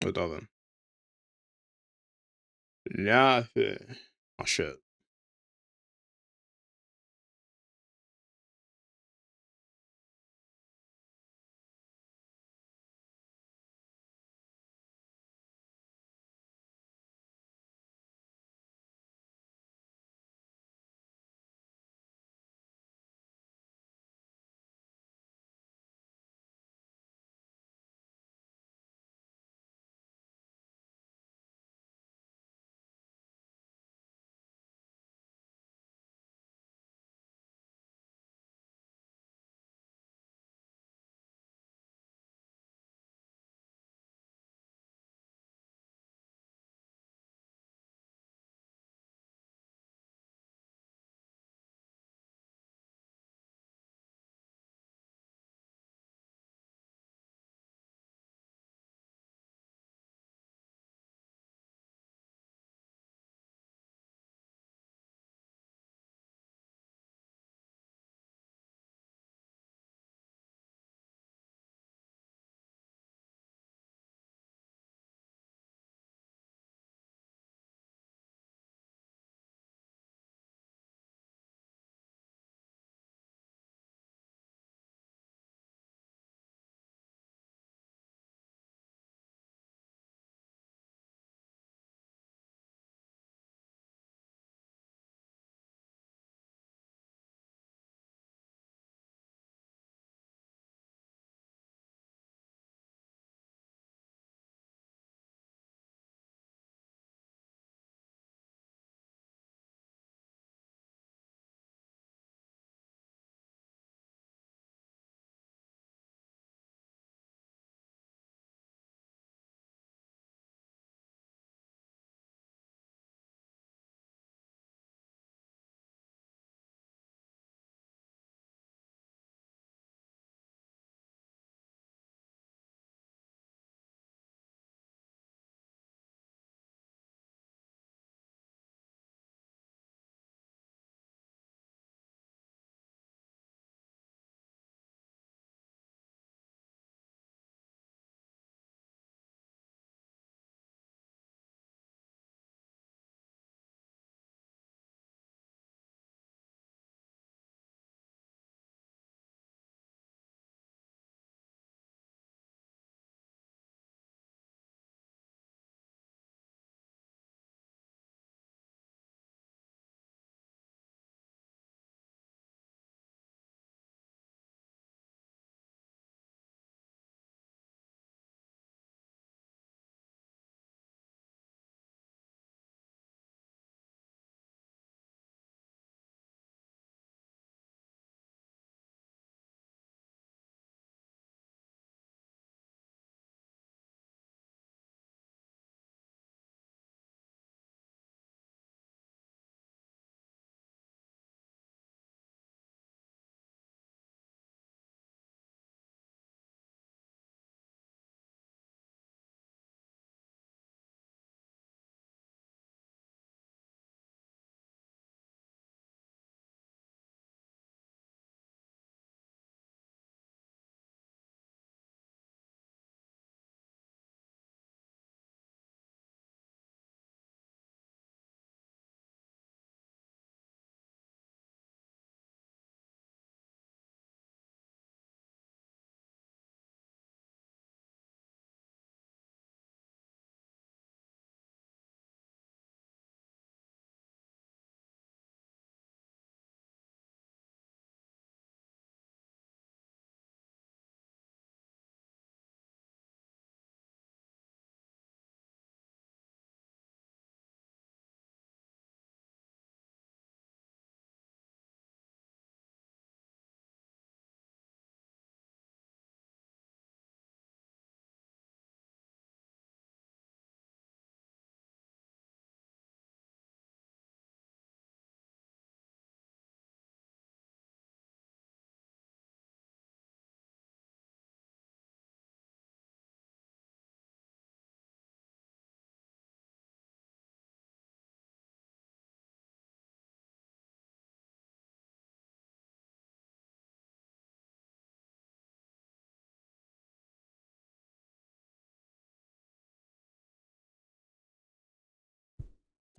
وطبعًا. Ja, oh shit.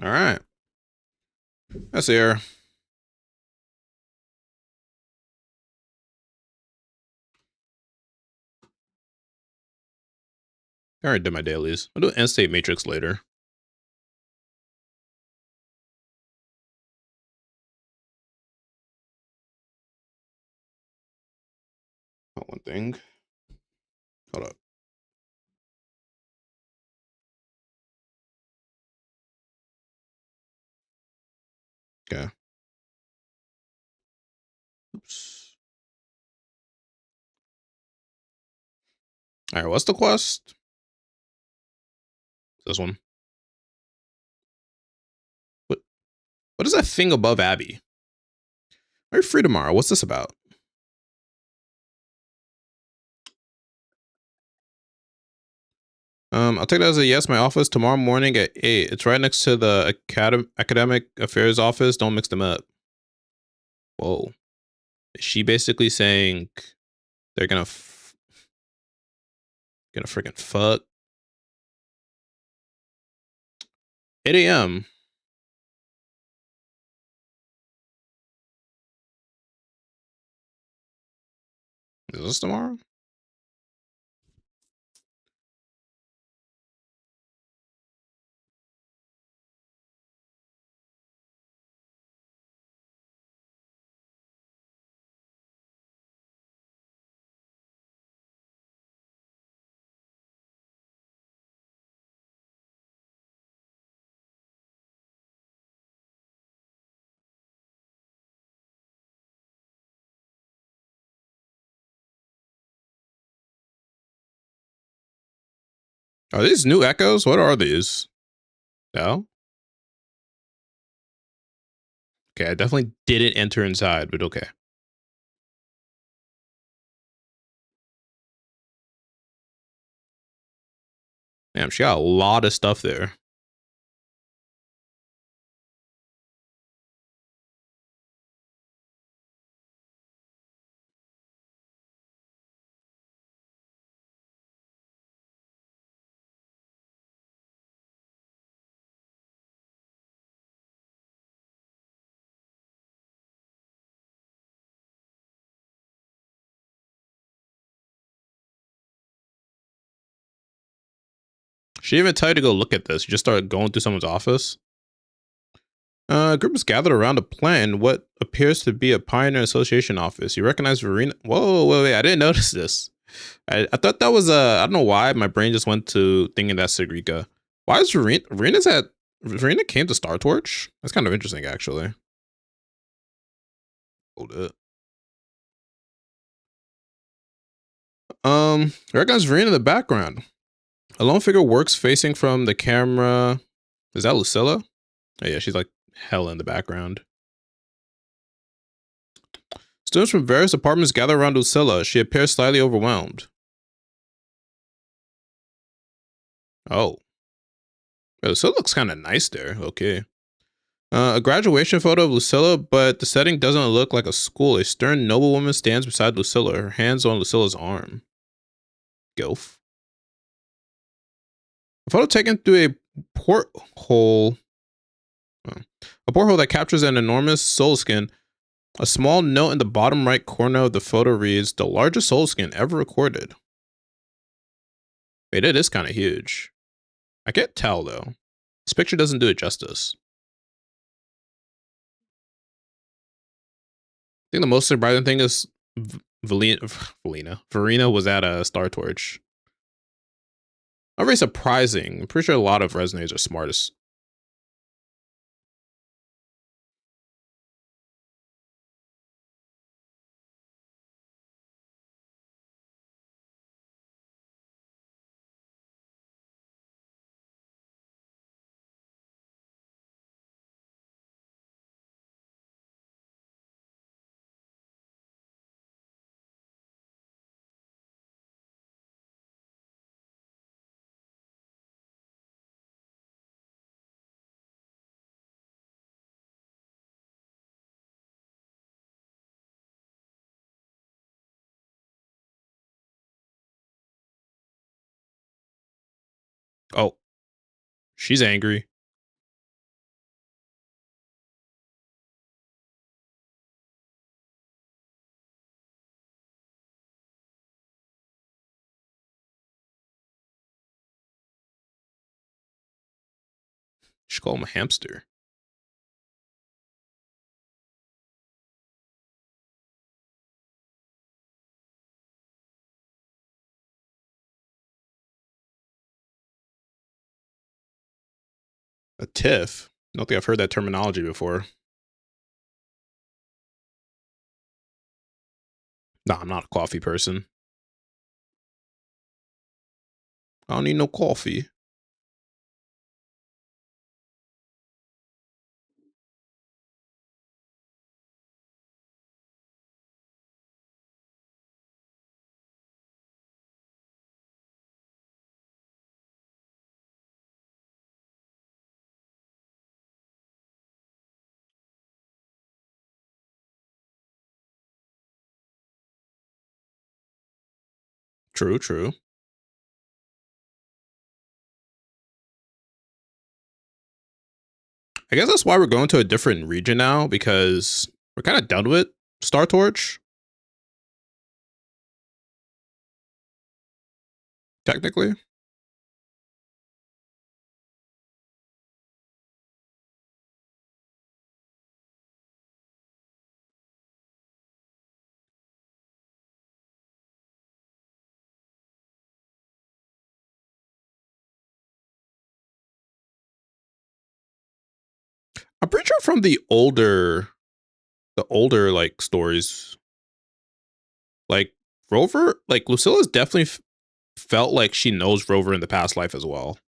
All right. That's here. I already did my dailies. I'll do end state matrix later. One thing. Hold up. Okay. Oops. All right. What's the quest? This one. What? What is that thing above Abby? Are you free tomorrow? What's this about? I'll take that as a yes. My office tomorrow morning at 8. It's right next to the academic affairs office. Don't mix them up. Whoa. Is she basically saying they're gonna freaking fuck? 8 a.m. Is this tomorrow? Are these new echoes? What are these? No? Okay, I definitely didn't enter inside, but okay. Damn, she got a lot of stuff there. She didn't even tell you to go look at this. You just started going through someone's office. A group is gathered around a plant in what appears to be a Pioneer Association office. You recognize Verena? Whoa, wait, I didn't notice this. I thought that was I don't know why my brain just went to thinking that's Sigrika. Why is Verena came to Star Torch? That's kind of interesting, actually. Hold it. Recognize Verena in the background. A lone figure works facing from the camera. Is that Lucilla? Oh, yeah, she's like hell in the background. Students from various departments gather around Lucilla. She appears slightly overwhelmed. Oh. Lucilla looks kind of nice there. Okay. A graduation photo of Lucilla, but the setting doesn't look like a school. A stern noblewoman stands beside Lucilla, her hands on Lucilla's arm. Gilf. A photo taken through a porthole. A porthole that captures an enormous soul skin. A small note in the bottom right corner of the photo reads, "The largest soul skin ever recorded." Wait, it is kind of huge. I can't tell, though. This picture doesn't do it justice. I think the most surprising thing is Verena was at a Star Torch. Not very surprising. I'm pretty sure a lot of resonators are smartest. Oh, she's angry. should call him a hamster. A tiff? I don't think I've heard that terminology before. Nah, I'm not a coffee person. I don't need no coffee. True, true. I guess that's why we're going to a different region now, because we're kind of done with Star Torch, technically. I'm pretty sure from the older like stories, like Rover, like Lucilla's definitely felt like she knows Rover in the past life as well.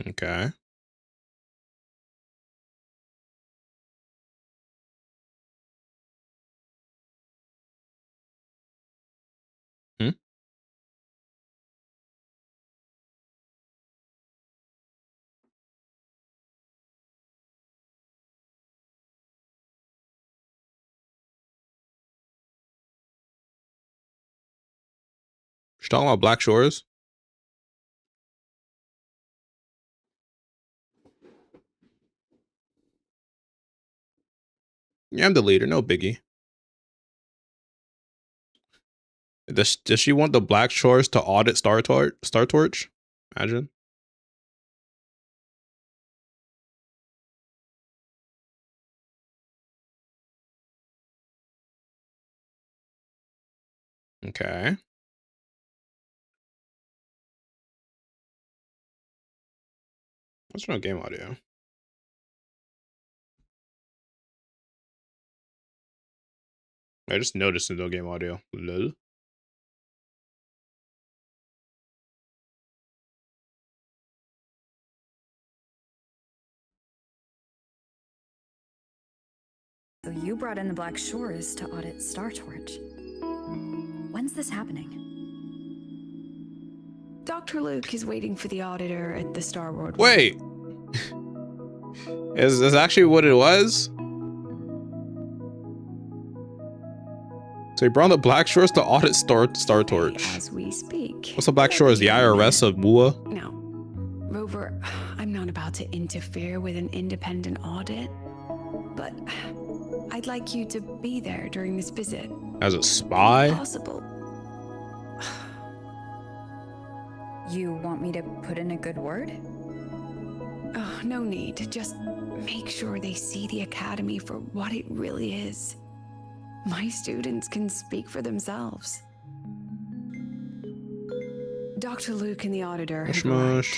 Okay. Hmm? She's talking about Black Shores. Yeah, I'm the leader. No biggie. Does she want the Black Shores to audit Star Torch? Imagine. Okay. What's no game audio? I just noticed no game audio. Lol. So you brought in the Black Shores to audit Star Torch. When's this happening? Dr. Luke is waiting for the auditor at the Star World. Wait. Is this actually what it was? So he brought in the Black Shores to audit Star Torch. As we speak. What's the Black Shores? The IRS of Mua? No. Rover, I'm not about to interfere with an independent audit, but I'd like you to be there during this visit. As a spy? If possible. You want me to put in a good word? Oh, no need. Just make sure they see the Academy for what it really is. My students can speak for themselves. Dr. Luke and the auditor have arrived.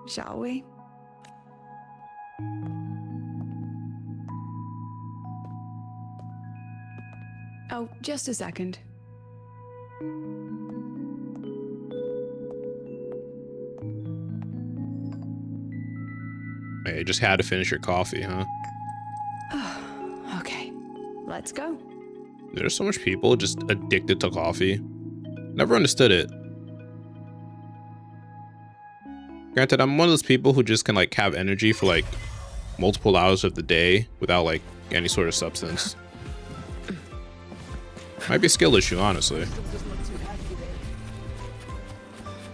Shall we? Oh, just a second. Hey, you just had to finish your coffee, huh? Okay, let's go. There's so much people just addicted to coffee. Never understood it. Granted, I'm one of those people who just can like have energy for like multiple hours of the day without like any sort of substance. Might be a skill issue, honestly.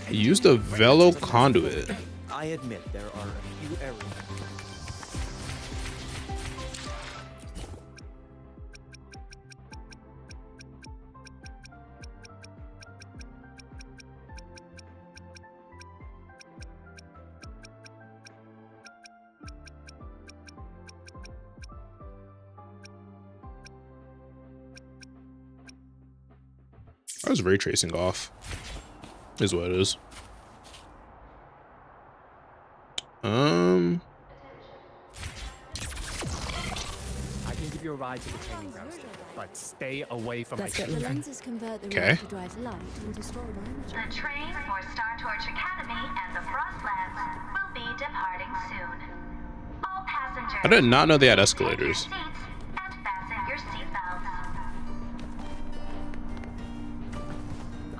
He used a velo conduit. I admit there are a few errors. I was ray tracing off. Is what it is. I can give you a ride to the training grounds, but stay away from Let's my get the ship. lenses convert the Okay. ray to drive light into storable energy. The train for Star Torch Academy and the Frostlands will be departing soon. All passengers, I did not know they had escalators. take your seats and fasten your seatbelts.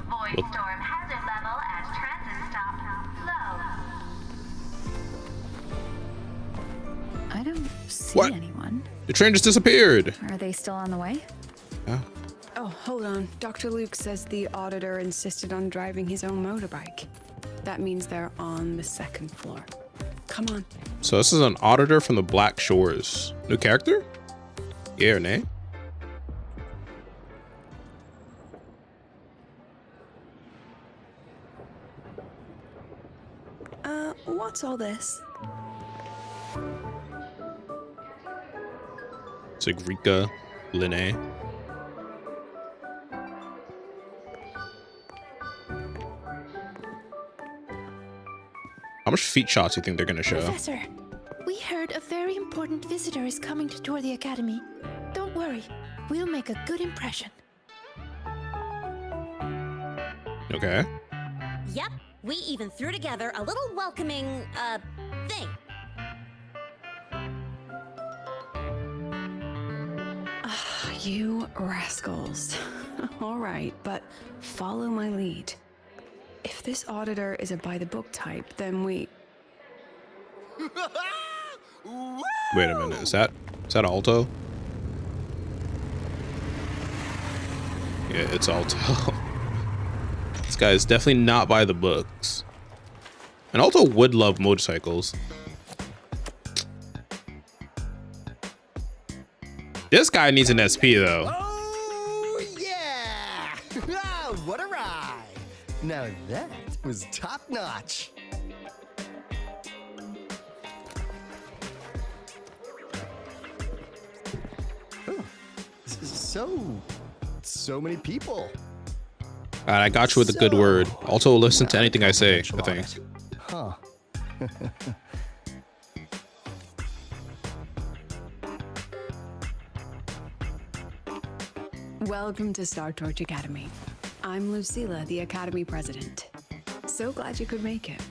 Void What? storm hazard level at transit stop low. I don't see What? anyone. The train just disappeared. Are they still on the way? Yeah. Oh, hold on. Dr. Luke says the auditor insisted on driving his own motorbike. That means they're on the second floor. Come on. So this is an auditor from the Black Shores. New character? Yeah or nay? What's all this? Sigrika, Linnae. How much feet shots do you think they're gonna show? Professor, we heard a very important visitor is coming to tour the Academy. Don't worry, we'll make a good impression. Okay. Yep, we even threw together a little welcoming, thing. You rascals. All right, but follow my lead. If this auditor is a by-the-book type, then we... Wait a minute. Is that Alto? Yeah, it's Alto. This guy is definitely not by the books. And Alto would love motorcycles. This guy needs an SP though. Oh, yeah! What a ride! Now that was top notch. Oh, so many people. Alright, I got you with a good word. Alto will listen to anything I say, I think. Huh. Welcome to Star Torch Academy. I'm Lucilla, the Academy president. So glad you could make it.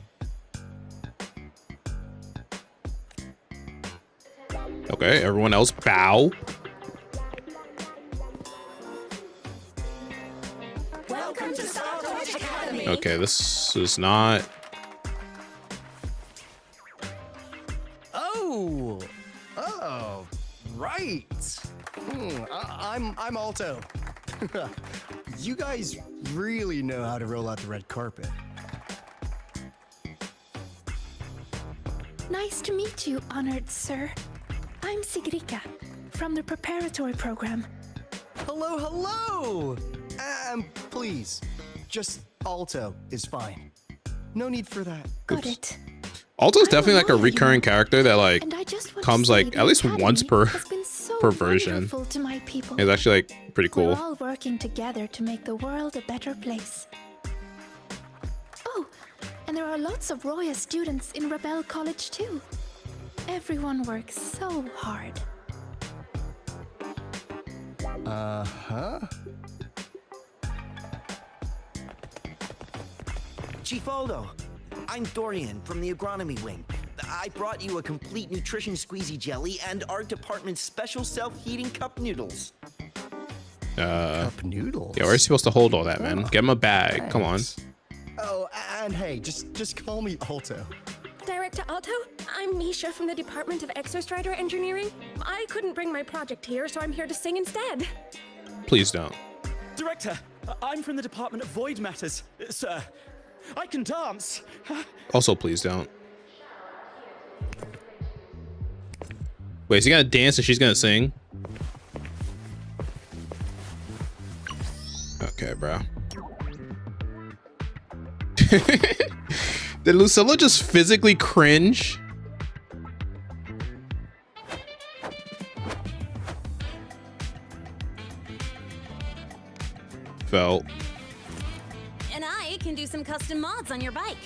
Okay, everyone else bow. Welcome to Star Torch Academy. Okay, this is not... Oh, right. I'm Alto. You guys really know how to roll out the red carpet. Nice to meet you, honored sir. I'm Sigrika, from the preparatory program. Hello. Please, just Alto is fine. No need for that. Got it. Alto's I'm definitely like a Royal, you recurring know, character that like and I just want to comes say like the at least Academy once per has been so per version. wonderful to my people. It's actually like pretty We're cool. all working together to make the world a better place. Oh, and there are lots of Roya students in Rebel College too. Everyone works so hard. Uh-huh. Chief Aldo, I'm Dorian from the agronomy wing. I brought you a complete nutrition squeezy jelly and our department's special self-heating cup noodles. Cup noodles? Yeah, where's he supposed to hold all that, man? Get him a bag. Come on. Oh, and hey, just call me Alto. Director Alto, I'm Misha from the Department of Exostrider Engineering. I couldn't bring my project here, so I'm here to sing instead. Please don't. Director, I'm from the Department of Void Matters. Sir, I can dance. Also, please don't. Wait, is he gonna dance and she's gonna sing? Okay, bro. Did Lucilla just physically cringe? Felt. And I can do some custom mods on your bike.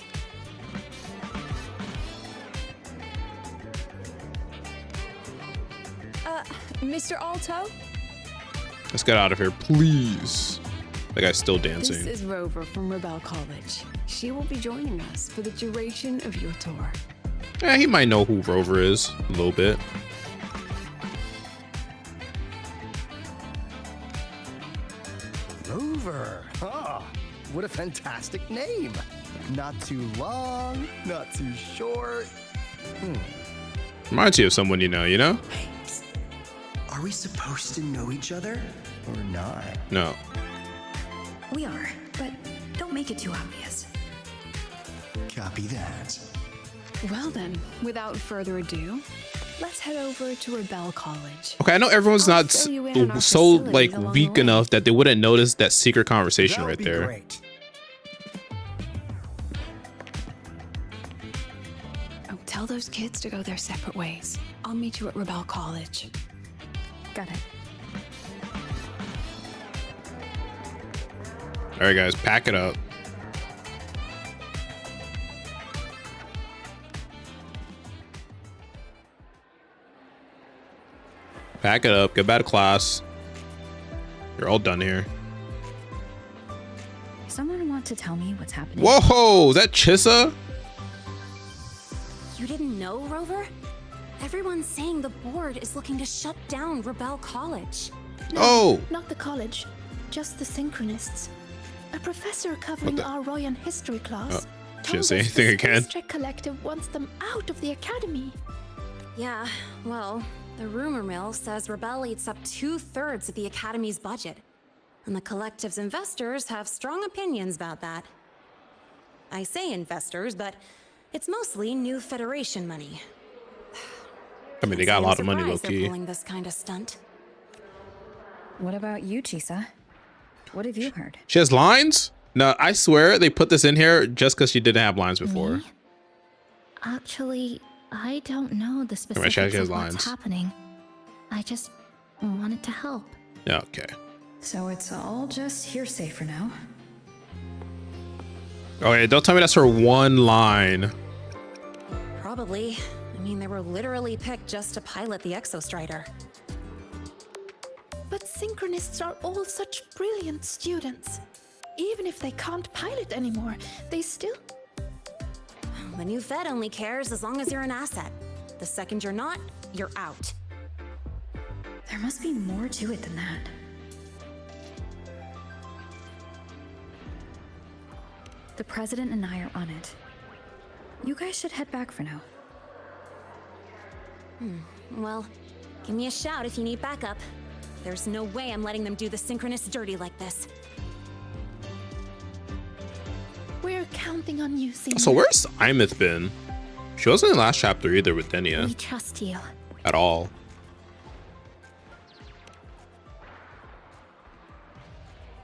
Mr. Alto? Let's get out of here, please. That guy's still dancing. This is Rover from Rebel College. She will be joining us for the duration of your tour. Yeah, he might know who Rover is a little bit. Rover. Oh, what a fantastic name. Not too long, not too short. Reminds you of someone you know, you know? Hey, psst. Are we supposed to know each other or not? No. We are, but don't make it too obvious. Copy that. Well then, without further ado, let's head over to Rebel College. Okay, I know everyone's I'll not fill you in on our so facilities like along weak the way. enough that they wouldn't notice that secret conversation That would right be there. Great. Oh, tell those kids to go their separate ways. I'll meet you at Rebel College. Got it. All right, guys, pack it up. Pack it up. Get back to class. You're all done here. Someone want to tell me what's happening? Whoa, is that Chissa? You didn't know, Rover? Everyone's saying the board is looking to shut down Rebel College. No, Oh. not the college, just the Synchronists. A professor covering the- our Royan history class Shouldn't told say us anything the again. Space Trek Collective wants them out of the academy. Yeah, well, the rumor mill says Rebel eats up 2/3 of the Academy's budget. And the collective's investors have strong opinions about that. I say investors, but it's mostly new Federation money. I mean, they got a lot of money, low They're key. pulling this kind of stunt. What about you, Chisa? What have you heard? She has lines? No, I swear they put this in here just because she didn't have lines before. Me? Actually, I don't know the she specifics has of lines. what's happening. I just wanted to help. Yeah, okay. So it's all just hearsay for now. Okay, don't tell me that's her one line. Probably. I mean, they were literally picked just to pilot the Exostrider. But Synchronists are all such brilliant students. Even if they can't pilot anymore, they still... The new Fed only cares as long as you're an asset. The second you're not, you're out. There must be more to it than that. The president and I are on it. You guys should head back for now. Well, give me a shout if you need backup. There's no way I'm letting them do the Synchronists dirty like this. We're counting on you, Senior. So where's Imeth been? She wasn't in the last chapter either with Denia We trust you. at all.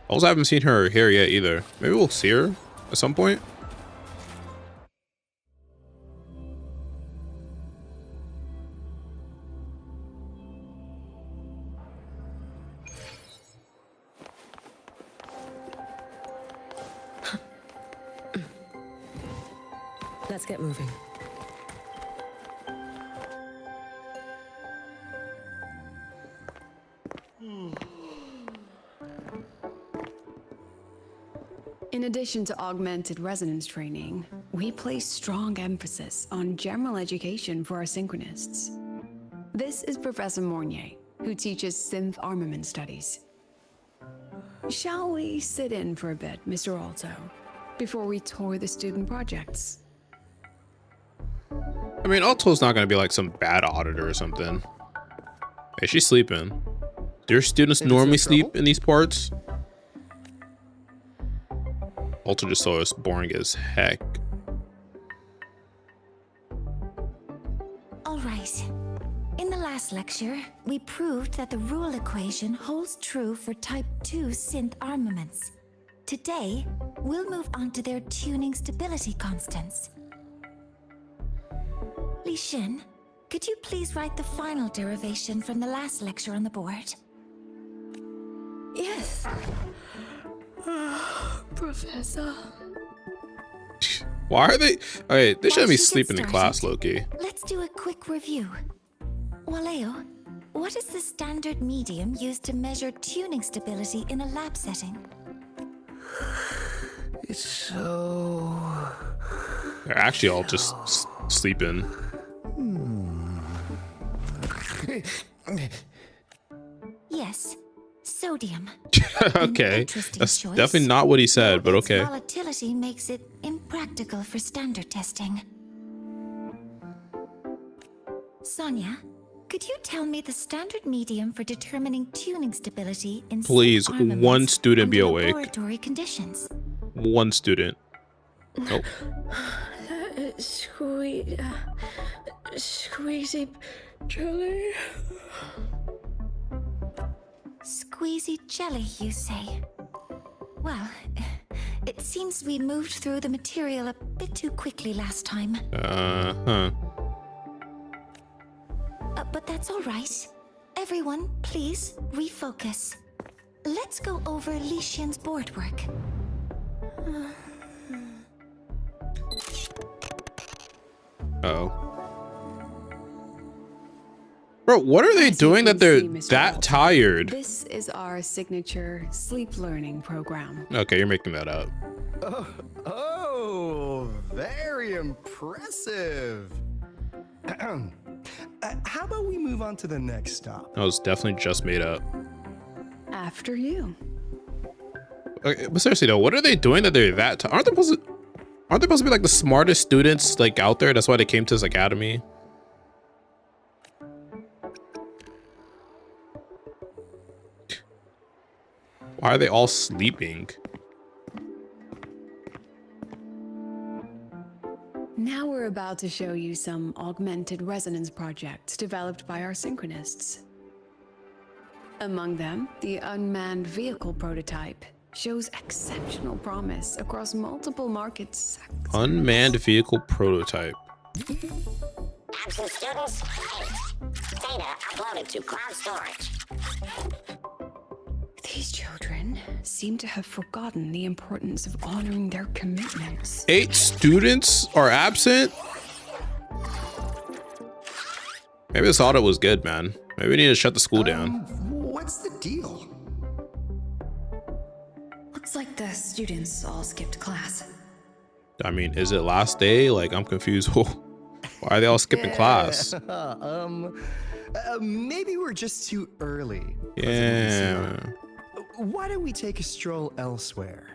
Also, I haven't seen her here yet either. Maybe we'll see her at some point. Let's get moving. In addition to augmented resonance training, we place strong emphasis on general education for our synchronists. This is Professor Mornier, who teaches synth armament studies. Shall we sit in for a bit, Mr. Alto, before we tour the student projects? I mean, Alto's not gonna be like some bad auditor or something. Hey, she's sleeping. Do your students normally sleep in these parts? Alto just saw us boring as heck. All right. In the last lecture, we proved that the rule equation holds true for Type 2 synth armaments. Today, we'll move on to their tuning stability constants. Li Xin, could you please write the final derivation from the last lecture on the board? Yes. Professor. Why are they? Okay, they shouldn't be Once you get sleeping in class, started, Loki. Let's do a quick review. Waleo, what is the standard medium used to measure tuning stability in a lab setting? It's so... They're actually all just sleeping. Yes, sodium. Okay, Interesting that's choice. definitely not what he said, but Its okay. volatility makes it impractical for standard testing. Sonia, could you tell me the standard medium for determining tuning stability in Please, synth armaments one student be under awake. laboratory conditions? One student. Nope. Squeezy jelly. Squeezy jelly, you say? Well, it seems we moved through the material a bit too quickly last time. Huh. But that's all right. Everyone, please refocus. Let's go over Li Xian's board work. Oh. Bro, what are they As you doing that can they're see, Mr. that Alto, tired? This is our signature sleep learning program. Okay, you're making that up. Oh, very impressive. How about we move on to the next stop? That was definitely just made up. After you. Okay, but seriously though, what are they doing that they're that tired? Aren't they supposed to be like the smartest students like out there? That's why they came to this academy. Why are they all sleeping? Now we're about to show you some augmented resonance projects developed by our synchronists. Among them, the unmanned vehicle prototype shows exceptional promise across multiple markets. Unmanned vehicle prototype. Absent students, data uploaded to cloud storage. These children seem to have forgotten the importance of honoring their commitments. 8 students are absent? Maybe this audit was good, man. Maybe we need to shut the school down. What's the deal? Looks like the students all skipped class. I mean, is it last day? Like, I'm confused. Why are they all skipping class? Maybe we're just too early. Yeah. Why don't we take a stroll elsewhere?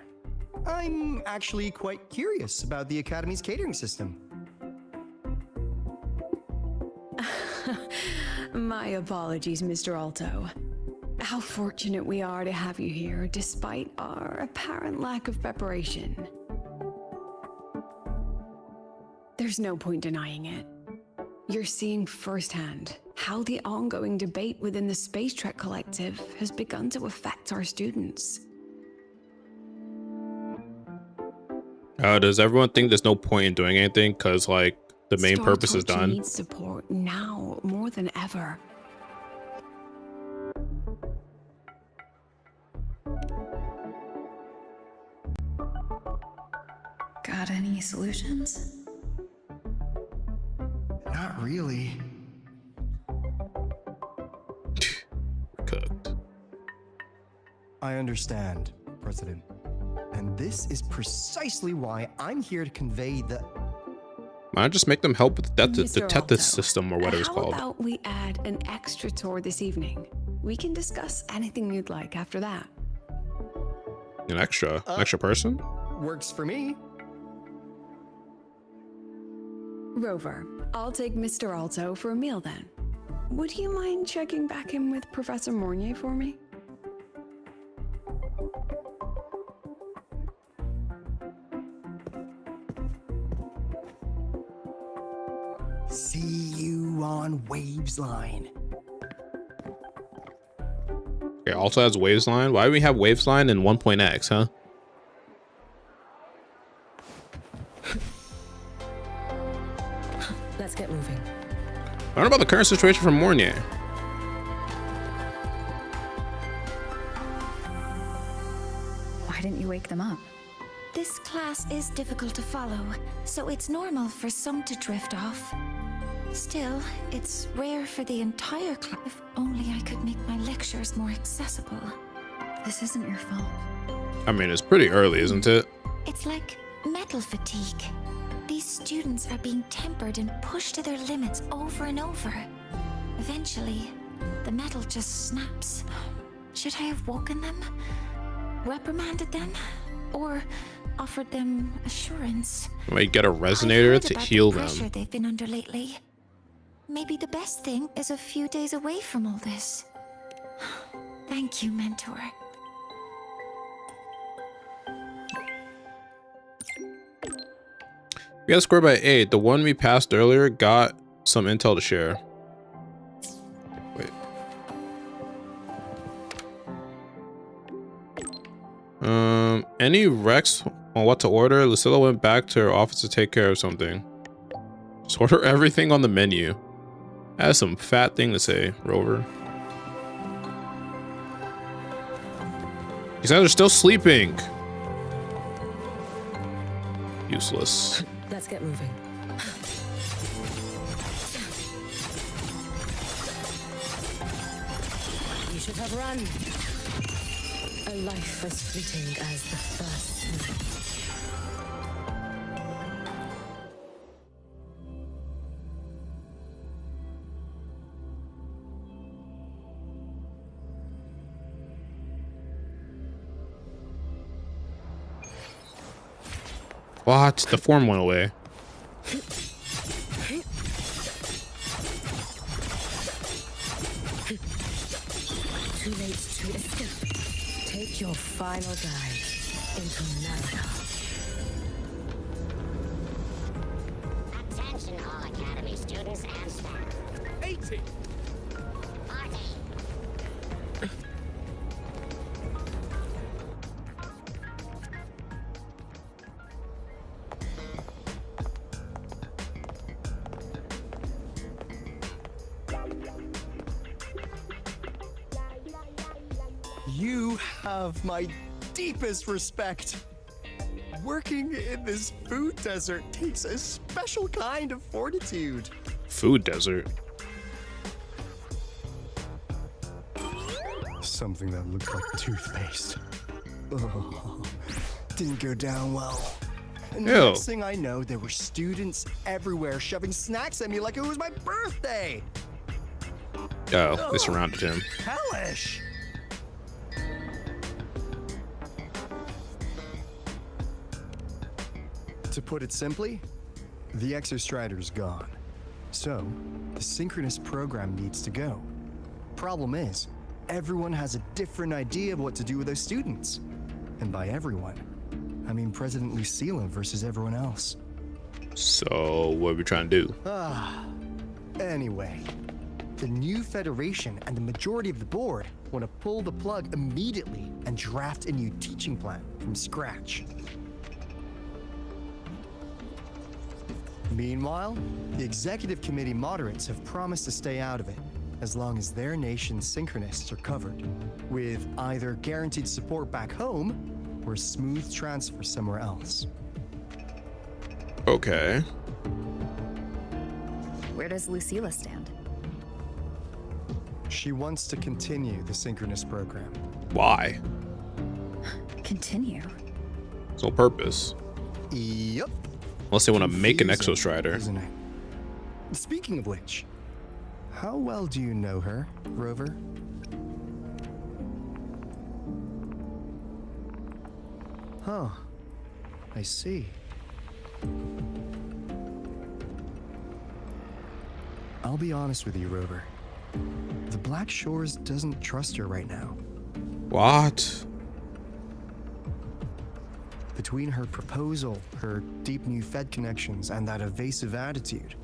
I'm actually quite curious about the Academy's catering system. My apologies, Mr. Alto. How fortunate we are to have you here, despite our apparent lack of preparation. There's no point denying it. You're seeing firsthand how the ongoing debate within the Space Trek Collective has begun to affect our students. Does everyone think there's no point in doing anything because, like, the main Star purpose is Torch done? needs support now more than ever. Got any solutions? Not really. Cooked. I understand, President. And this is precisely why I'm here to convey the... Why not just make them help with the Mr. Tethys Alto, system or whatever it's how called? about we add an extra tour this evening? We can discuss anything you'd like after that. An extra person? Works for me. Rover, I'll take Mr. Alto for a meal then. Would you mind checking back in with Professor Mornier for me? See you on Waves Line. Okay, also has Waves Line. Why do we have Waves Line in 1.x, huh? Let's get moving. Learn about the current situation from Mornier. Why didn't you wake them up? This class is difficult to follow, so it's normal for some to drift off. Still, it's rare for the entire class. If only I could make my lectures more accessible. This isn't your fault. I mean, it's pretty early, isn't it? It's like metal fatigue. These students are being tempered and pushed to their limits over and over. Eventually, the metal just snaps. Should I have woken them? Reprimanded them? Or offered them assurance? Wait, get a resonator to heal them. Pressure they've been under lately. Maybe the best thing is a few days away from all this. Thank you, mentor. We got scored by 8. The one we passed earlier got some intel to share. Wait. Any recs on what to order? Lucilla went back to her office to take care of something. Just order everything on the menu. That's some fat thing to say, Rover. These guys are still sleeping. Useless. Let's get moving. You should have run. A life as fleeting as the first night. What? The form went away. Too late to escape. Take your final dive into America. Attention all Academy students and staff. 80! Party! You have my deepest respect. Working in this food desert takes a special kind of fortitude. Food desert. Something that looked like toothpaste. Oh, didn't go down well. And the Ew. next thing I know, there were students everywhere shoving snacks at me like it was my birthday. Oh, they surrounded him. Hellish. To put it simply, the Exostrider's gone. So, the synchronous program needs to go. Problem is, everyone has a different idea of what to do with those students. And by everyone, I mean President Lucilla versus everyone else. So, what are we trying to do? Anyway, the new Federation and the majority of the board want to pull the plug immediately and draft a new teaching plan from scratch. Meanwhile, the executive committee moderates have promised to stay out of it as long as their nation's synchronists are covered, with either guaranteed support back home or a smooth transfer somewhere else. Okay. Where does Lucilla stand? She wants to continue the synchronous program. Why? Continue? Sole purpose. Yep. Unless they want to make an Confusing, Exostrider. isn't it? Speaking of which, how well do you know her, Rover? Huh. I see. I'll be honest with you, Rover. The Black Shores doesn't trust her right now. What? Between her proposal, her deep new Fed connections, and that evasive attitude,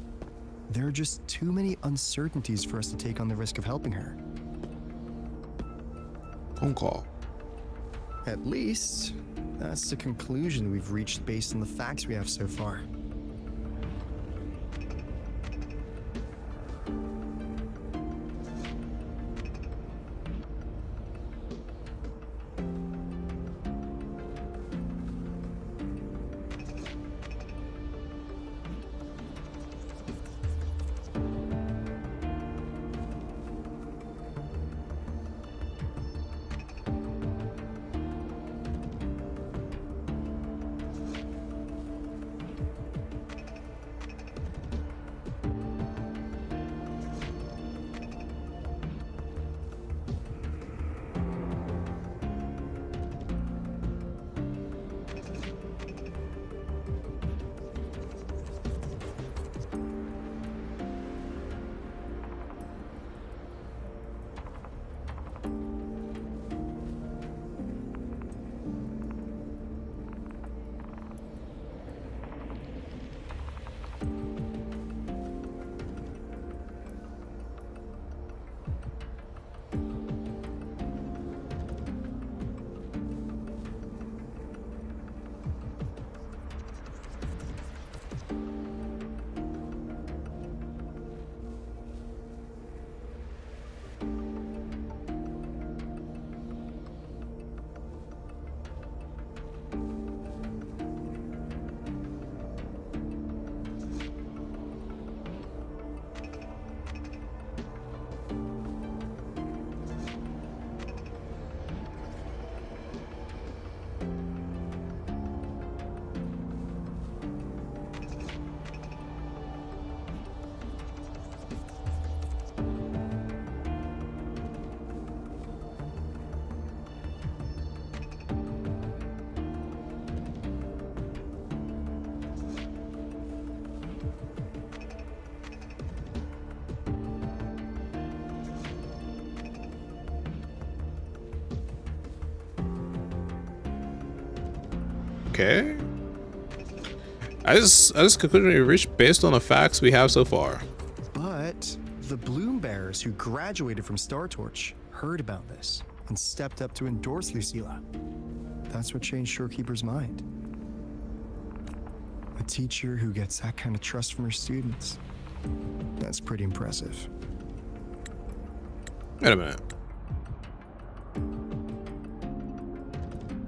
there are just too many uncertainties for us to take on the risk of helping her. Phone call. At least, that's the conclusion we've reached based on the facts we have so far. Okay. I just concluded we reached based on the facts we have so far. But the Bloom Bearers who graduated from Star Torch heard about this and stepped up to endorse Lucilla. That's what changed Shorekeeper's mind. A teacher who gets that kind of trust from her students. That's pretty impressive. Wait a minute.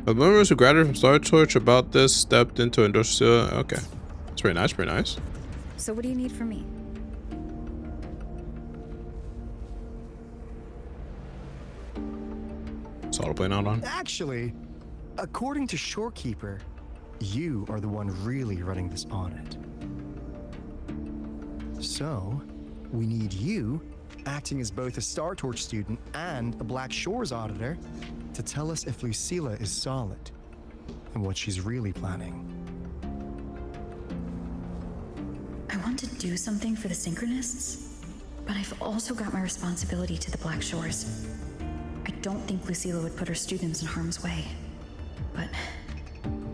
The members who graduated from Star Torch about this stepped into endorse. Okay. It's pretty nice, pretty nice. So what do you need from me? What's auto playing out on? Actually, according to Shorekeeper, you are the one really running this audit. So, we need you, acting as both a Star Torch student and a Black Shores auditor, to tell us if Lucilla is solid and what she's really planning. I want to do something for the Synchronists, but I've also got my responsibility to the Black Shores. I don't think Lucilla would put her students in harm's way, but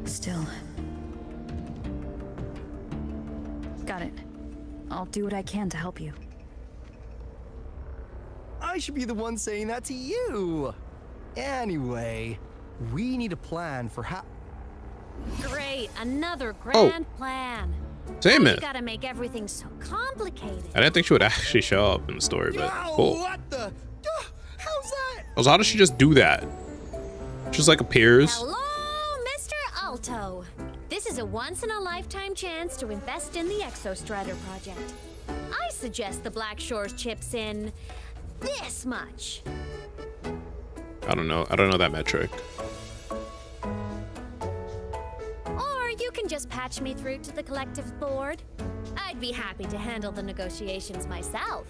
still. Got it. I'll do what I can to help you. I should be the one saying that to you. Anyway, we need a plan for how... Great, another grand plan. Same You it. gotta make everything so complicated. I didn't think she would actually show up in the story, but cool. What the? How's that? Also, how does she just do that? Just like appears. Hello, Mr. Alto. This is a once-in-a-lifetime chance to invest in the Exostrider project. I suggest the Black Shores chips in this much. I don't know that metric. Or you can just patch me through to the collective board. I'd be happy to handle the negotiations myself.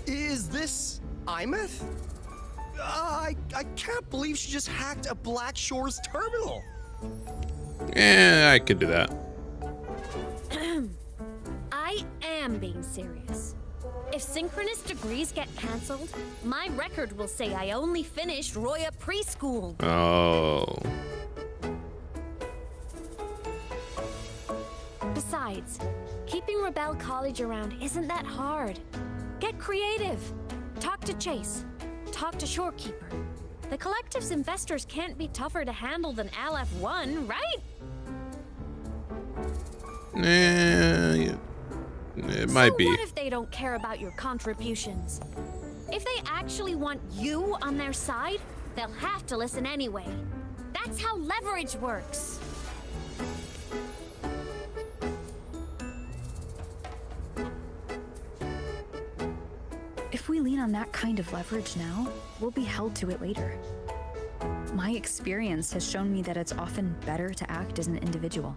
Is this Imeth? I can't believe she just hacked a Black Shores terminal. Yeah, I could do that. I am being serious. If synchronous degrees get cancelled, my record will say I only finished Roya preschool. Oh. Besides, keeping Rebel College around isn't that hard. Get creative. Talk to Chase. Talk to Shorekeeper. The collective's investors can't be tougher to handle than LF1, right? Yeah, it might be. What if they don't care about your contributions? If they actually want you on their side, they'll have to listen anyway. That's how leverage works. If we lean on that kind of leverage now, we'll be held to it later. My experience has shown me that it's often better to act as an individual.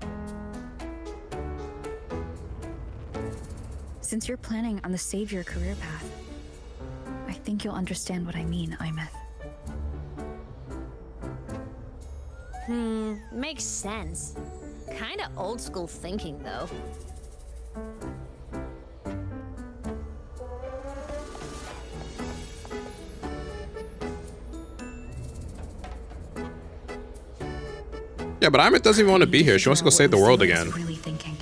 Since you're planning on the savior career path, I think you'll understand what I mean, Imeth. Makes sense. Kinda old school thinking, though. Yeah, but Imeth doesn't even want to be here. She wants to go save the world again. Really thinking.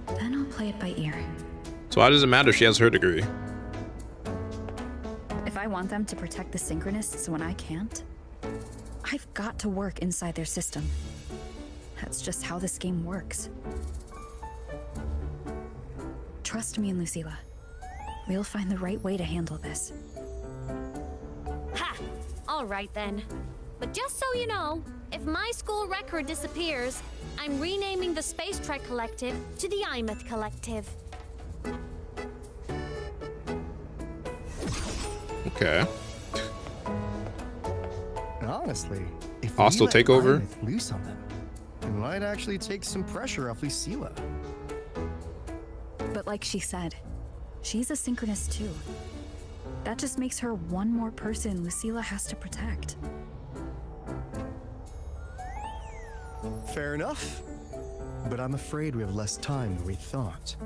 Then I'll play it by ear. So why does it matter if she has her degree? If I want them to protect the Synchronists when I can't, I've got to work inside their system. That's just how this game works. Trust me and Lucilla. We'll find the right way to handle this. Ha! All right then. But just so you know, if my school record disappears, I'm renaming the Space Trek Collective to the Imeth Collective. Okay. Honestly, if Hostile we let takeover? Imeth loose on them, it might actually take some pressure off Lucilla. But like she said, she's a Synchronist too. That just makes her one more person Lucilla has to protect. Fair enough. But I'm afraid we have less time than we thought.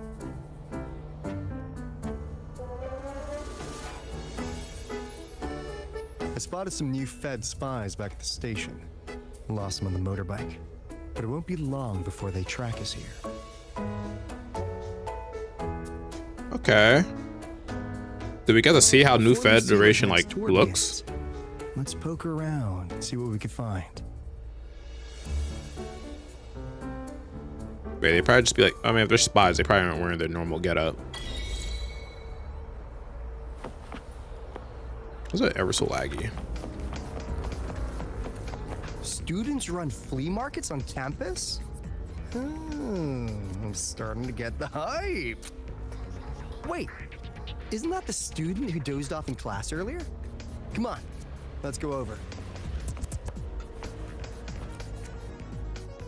I spotted some new Fed spies back at the station. Lost them on the motorbike. But it won't be long before they track us here. Okay. Did we get to see how New Before we see what Federation next like tour looks? begins, let's poke around and see what we can find. Wait, they probably just be like, I mean, if they're spies, they probably aren't wearing their normal getup. Was it ever so laggy? Students run flea markets on campus? I'm starting to get the hype. Wait, isn't that the student who dozed off in class earlier? Come on, let's go over.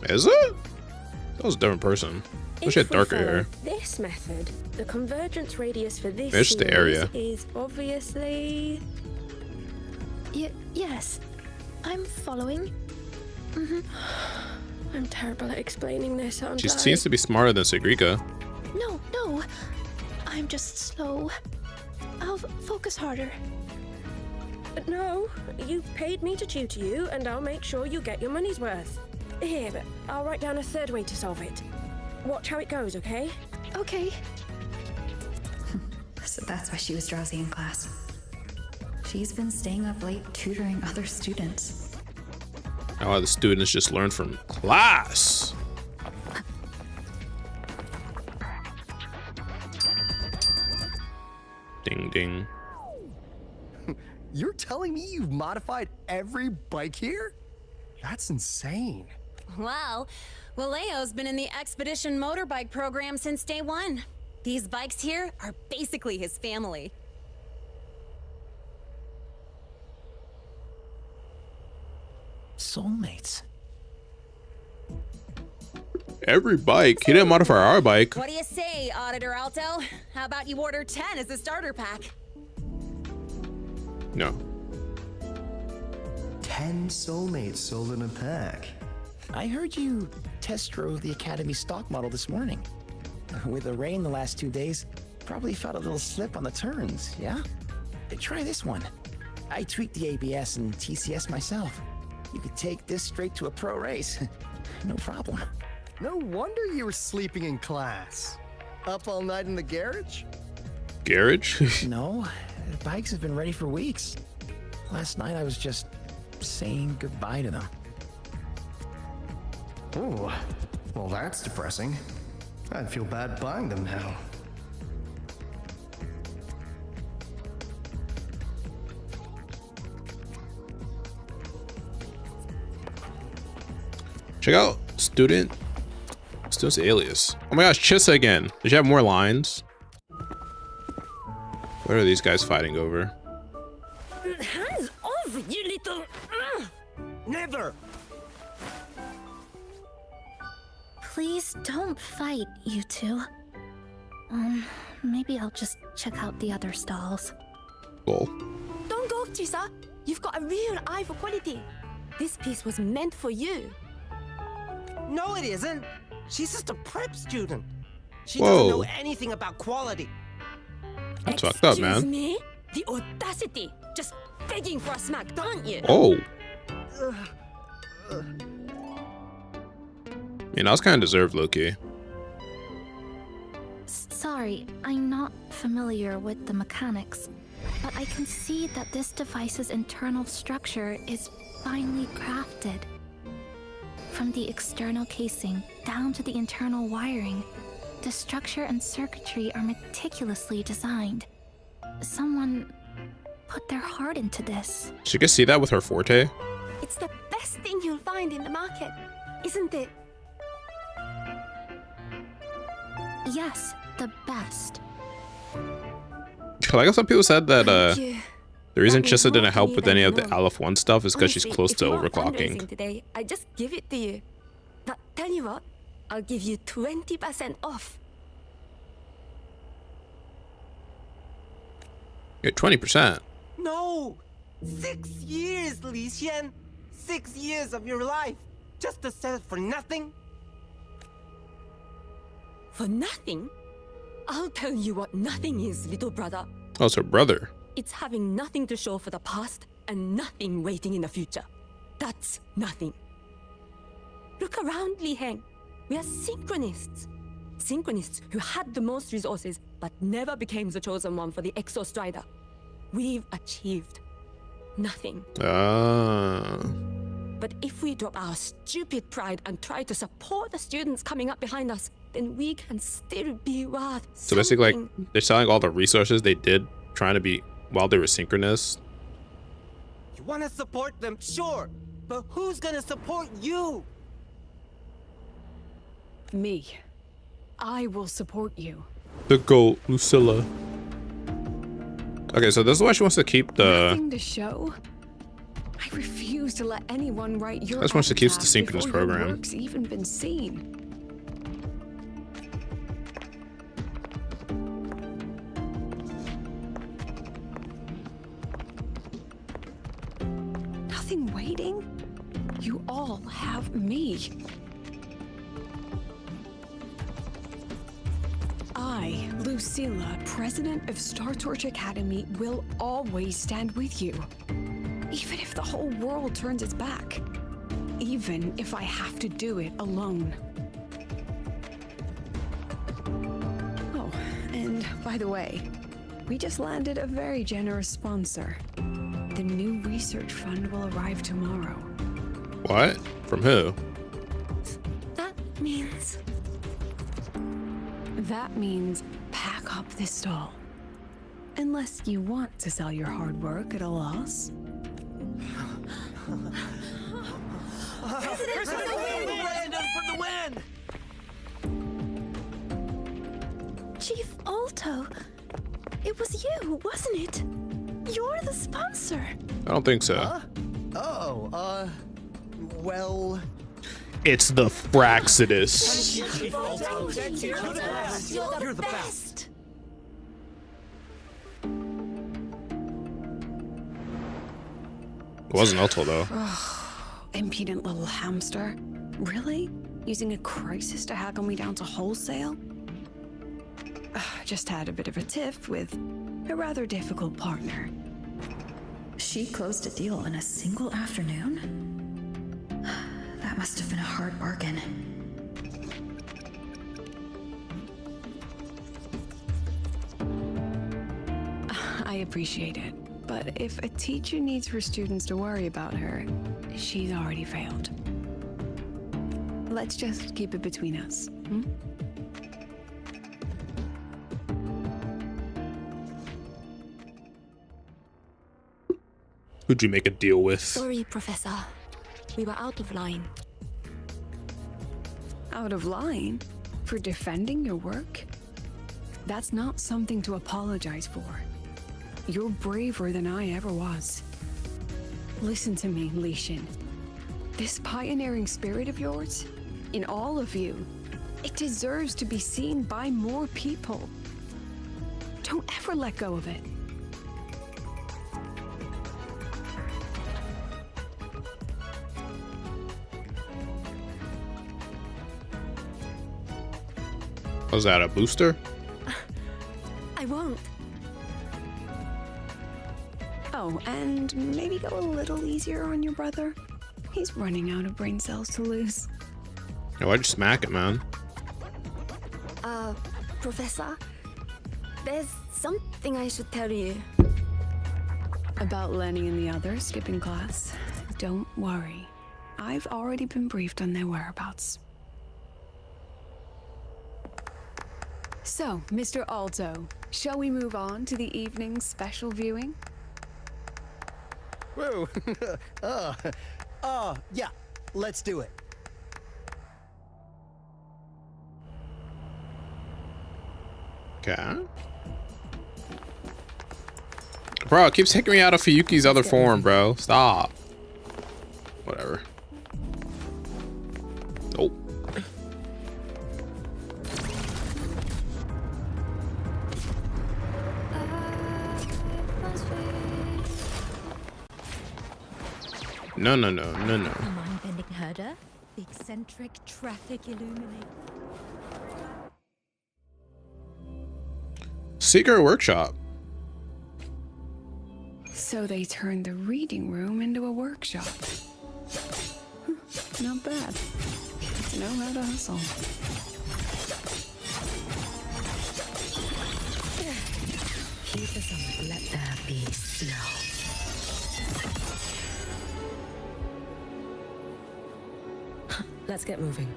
Is it? That was a different person. Wish she had darker hair. This method, the convergence radius for this It's the area. is obviously... Yes, I'm following. I'm terrible at explaining this, aren't She I? seems to be smarter than Sigrika. No, I'm just slow. I'll focus harder. But no, you paid me to tutor you, and I'll make sure you get your money's worth. Here, but I'll write down a third way to solve it. Watch how it goes, okay? Okay. So that's why she was drowsy in class. She's been staying up late tutoring other students. Oh, the students just learn from class. Ding ding. You're telling me you've modified every bike here? That's insane. Well, Valeo's been in the Expedition motorbike program since day one. These bikes here are basically his family. Soulmates. Every bike. He didn't modify our bike. What do you say, Auditor Alto? How about you order 10 as a starter pack? No. 10 soulmates sold in a pack. I heard you test drove the Academy stock model this morning. With the rain the last 2 days, probably felt a little slip on the turns, yeah? Try this one. I tweaked the ABS and TCS myself. You could take this straight to a pro race. No problem. No wonder you were sleeping in class. Up all night in the garage? Garage? No, the bikes have been ready for weeks. Last night I was just saying goodbye to them. Oh, well that's depressing. I'd feel bad buying them now. Check out student's alias. Oh my gosh, Chissa again. Did you have more lines? What are these guys fighting over? Hands off, you little... Never! Please don't fight, you two. Maybe I'll just check out the other stalls. Lol. Don't go, Chisa. You've got a real eye for quality. This piece was meant for you. No, it isn't. She's just a prep student. She Whoa. doesn't know anything about quality. That's fucked up, man. Excuse me? The audacity! Just begging for a smack, don't you? Oh. I mean, that was kind of deserved, low-key. Sorry, I'm not familiar with the mechanics, but I can see that this device's internal structure is finely crafted. From the external casing down to the internal wiring, the structure and circuitry are meticulously designed. Someone put their heart into this. She could see that with her forte. It's the best thing you'll find in the market, isn't it? Yes, the best. I like how some people said that Thank you. the reason That means Chissa more didn't to help me with than any you of the know. Aleph 1 stuff is because she's Honestly, close if to you are overclocking. fundraising today, I just give it to you. But tell you what, I'll give you 20% off. You're 20%. No! 6 years, Li Xian! 6 years of your life! Just to sell it for nothing? For nothing? I'll tell you what nothing is, little brother. Oh, it's her brother. It's having nothing to show for the past and nothing waiting in the future. That's nothing. Look around, Li Heng. We are synchronists. Synchronists who had the most resources but never became the chosen one for the Exo Strider. We've achieved nothing. But if we drop our stupid pride and try to support the students coming up behind us, then we can still be worth So basically, something. like, they're selling all the resources they did trying to be while they were synchronous. You wanna support them, sure. But who's gonna support you? Me. I will support you. The GOAT, Lucilla. Okay, so this is why she wants to keep the... Nothing to show? I refuse to let anyone write your That's why she keeps the epitaph synchronous before your program. work's even been seen. Nothing waiting? You all have me. I, Lucilla, president of Star Torch Academy, will always stand with you. Even if the whole world turns its back. Even if I have to do it alone. Oh, and by the way, we just landed a very generous sponsor. The new research fund will arrive tomorrow. What? From who? That means... That means pack up this stall. Unless you want to sell your hard work at a loss. President for the win! Chief Alto. It was you, wasn't it? You're the sponsor. I don't think so. Huh? Oh, well... It's the Fraxidus. You're the best. It wasn't Alto though. Impudent little hamster. Really? Using a crisis to haggle me down to wholesale? Just had a bit of a tiff with a rather difficult partner. She closed a deal in a single afternoon? That must have been a hard bargain. I appreciate it, but if a teacher needs her students to worry about her, she's already failed. Let's just keep it between us, hmm? Who'd you make a deal with? Sorry, Professor. We were out of line. Out of line? For defending your work? That's not something to apologize for. You're braver than I ever was. Listen to me, Lishan. This pioneering spirit of yours, in all of you, it deserves to be seen by more people. Don't ever let go of it. Was that a booster? I won't. Oh, and maybe go a little easier on your brother. He's running out of brain cells to lose. No, why'd you smack it, man? Professor, there's something I should tell you. About Lenny and the others skipping class? Don't worry. I've already been briefed on their whereabouts. So, Mr. Alto, shall we move on to the evening's special viewing? Whoa. Yeah, let's do it. Okay. Bro, it keeps taking me out of Fuyuki's other form, bro. Stop. Whatever. Oh. No. The mind-bending herder, the eccentric traffic illuminator. Secret workshop. So they turned the reading room into a workshop. Not bad. Know how to hustle. Keep us on, let there be snow. Let's get moving.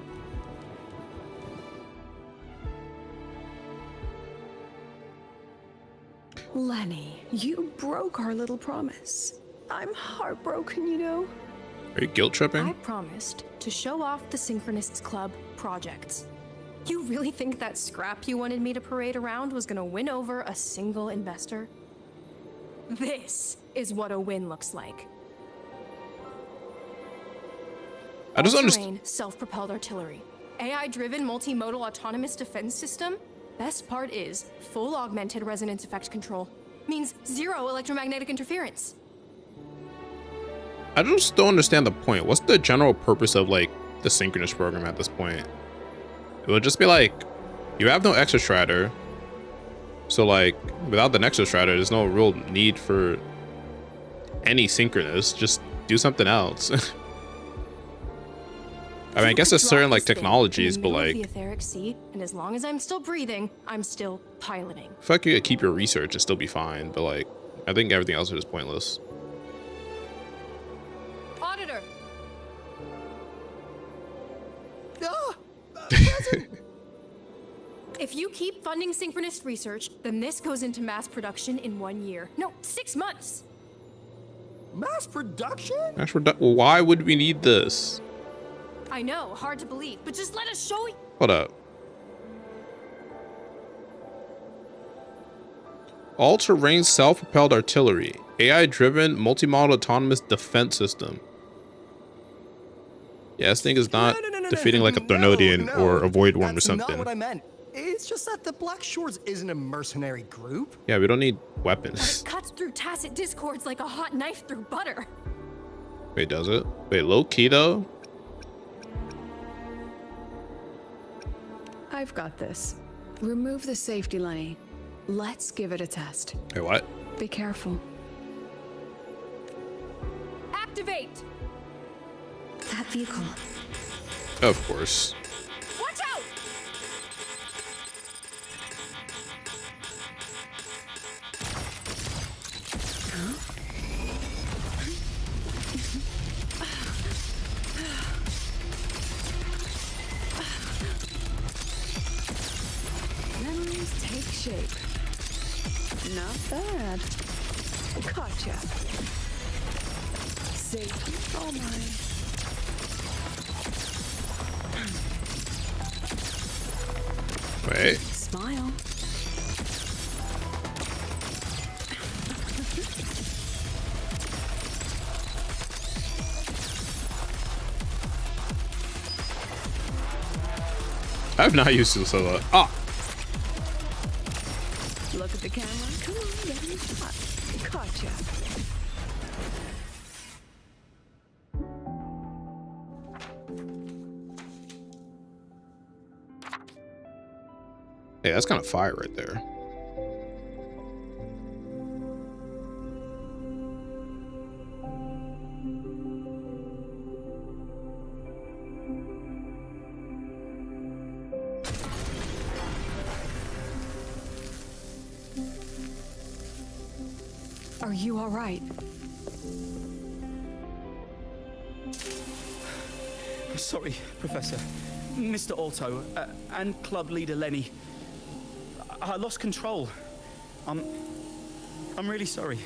Lenny, you broke our little promise. I'm heartbroken, you know. Are you guilt tripping? I promised to show off the Synchronists Club projects. You really think that scrap you wanted me to parade around was gonna win over a single investor? This is what a win looks like. I just understand. Self-propelled artillery, AI-driven multimodal autonomous defense system. Best part is full augmented resonance effect control. Means zero electromagnetic interference. I just don't understand the point. What's the general purpose of like the synchronous program at this point? It would just be like, you have no exostrider, so like without the exostrider, there's no real need for any synchronous. Just do something else. I mean, I guess there's certain like technologies, but like, the etheric seat, and as long as I'm still breathing, I'm still piloting. I feel like you could keep your research and still be fine, but like, I think everything else is just pointless. Auditor. If you keep funding synchronous research, then this goes into mass production in 1 year. No, 6 months. Mass production? Why would we need this? I know, hard to believe, but just let us show you. Hold up. All-terrain self-propelled artillery. AI-driven multi-modal autonomous defense system. Yeah, this thing is not defeating like a Thornodian or a Void Worm or That's something. not what I meant. It's just that the Black Shores isn't a mercenary group. Yeah, we don't need But weapons. it cuts through tacit discords like a hot knife through butter. Wait, does it? Wait, low key though? I've got this. Remove the safety, Lenny. Let's give it a test. Wait, what? Be careful. Activate! That vehicle. Of course. Watch out! Memories take shape. Not bad. Gotcha. Safety all mine. Wait. Smile. I've not used Lucilla. Ah! Look at the camera. Come on, get in the shot. Gotcha. Hey, that's kind of fire right there. Are you all right? Sorry, Professor. Mr. Alto, and club leader Lenny. I lost control. I'm really sorry.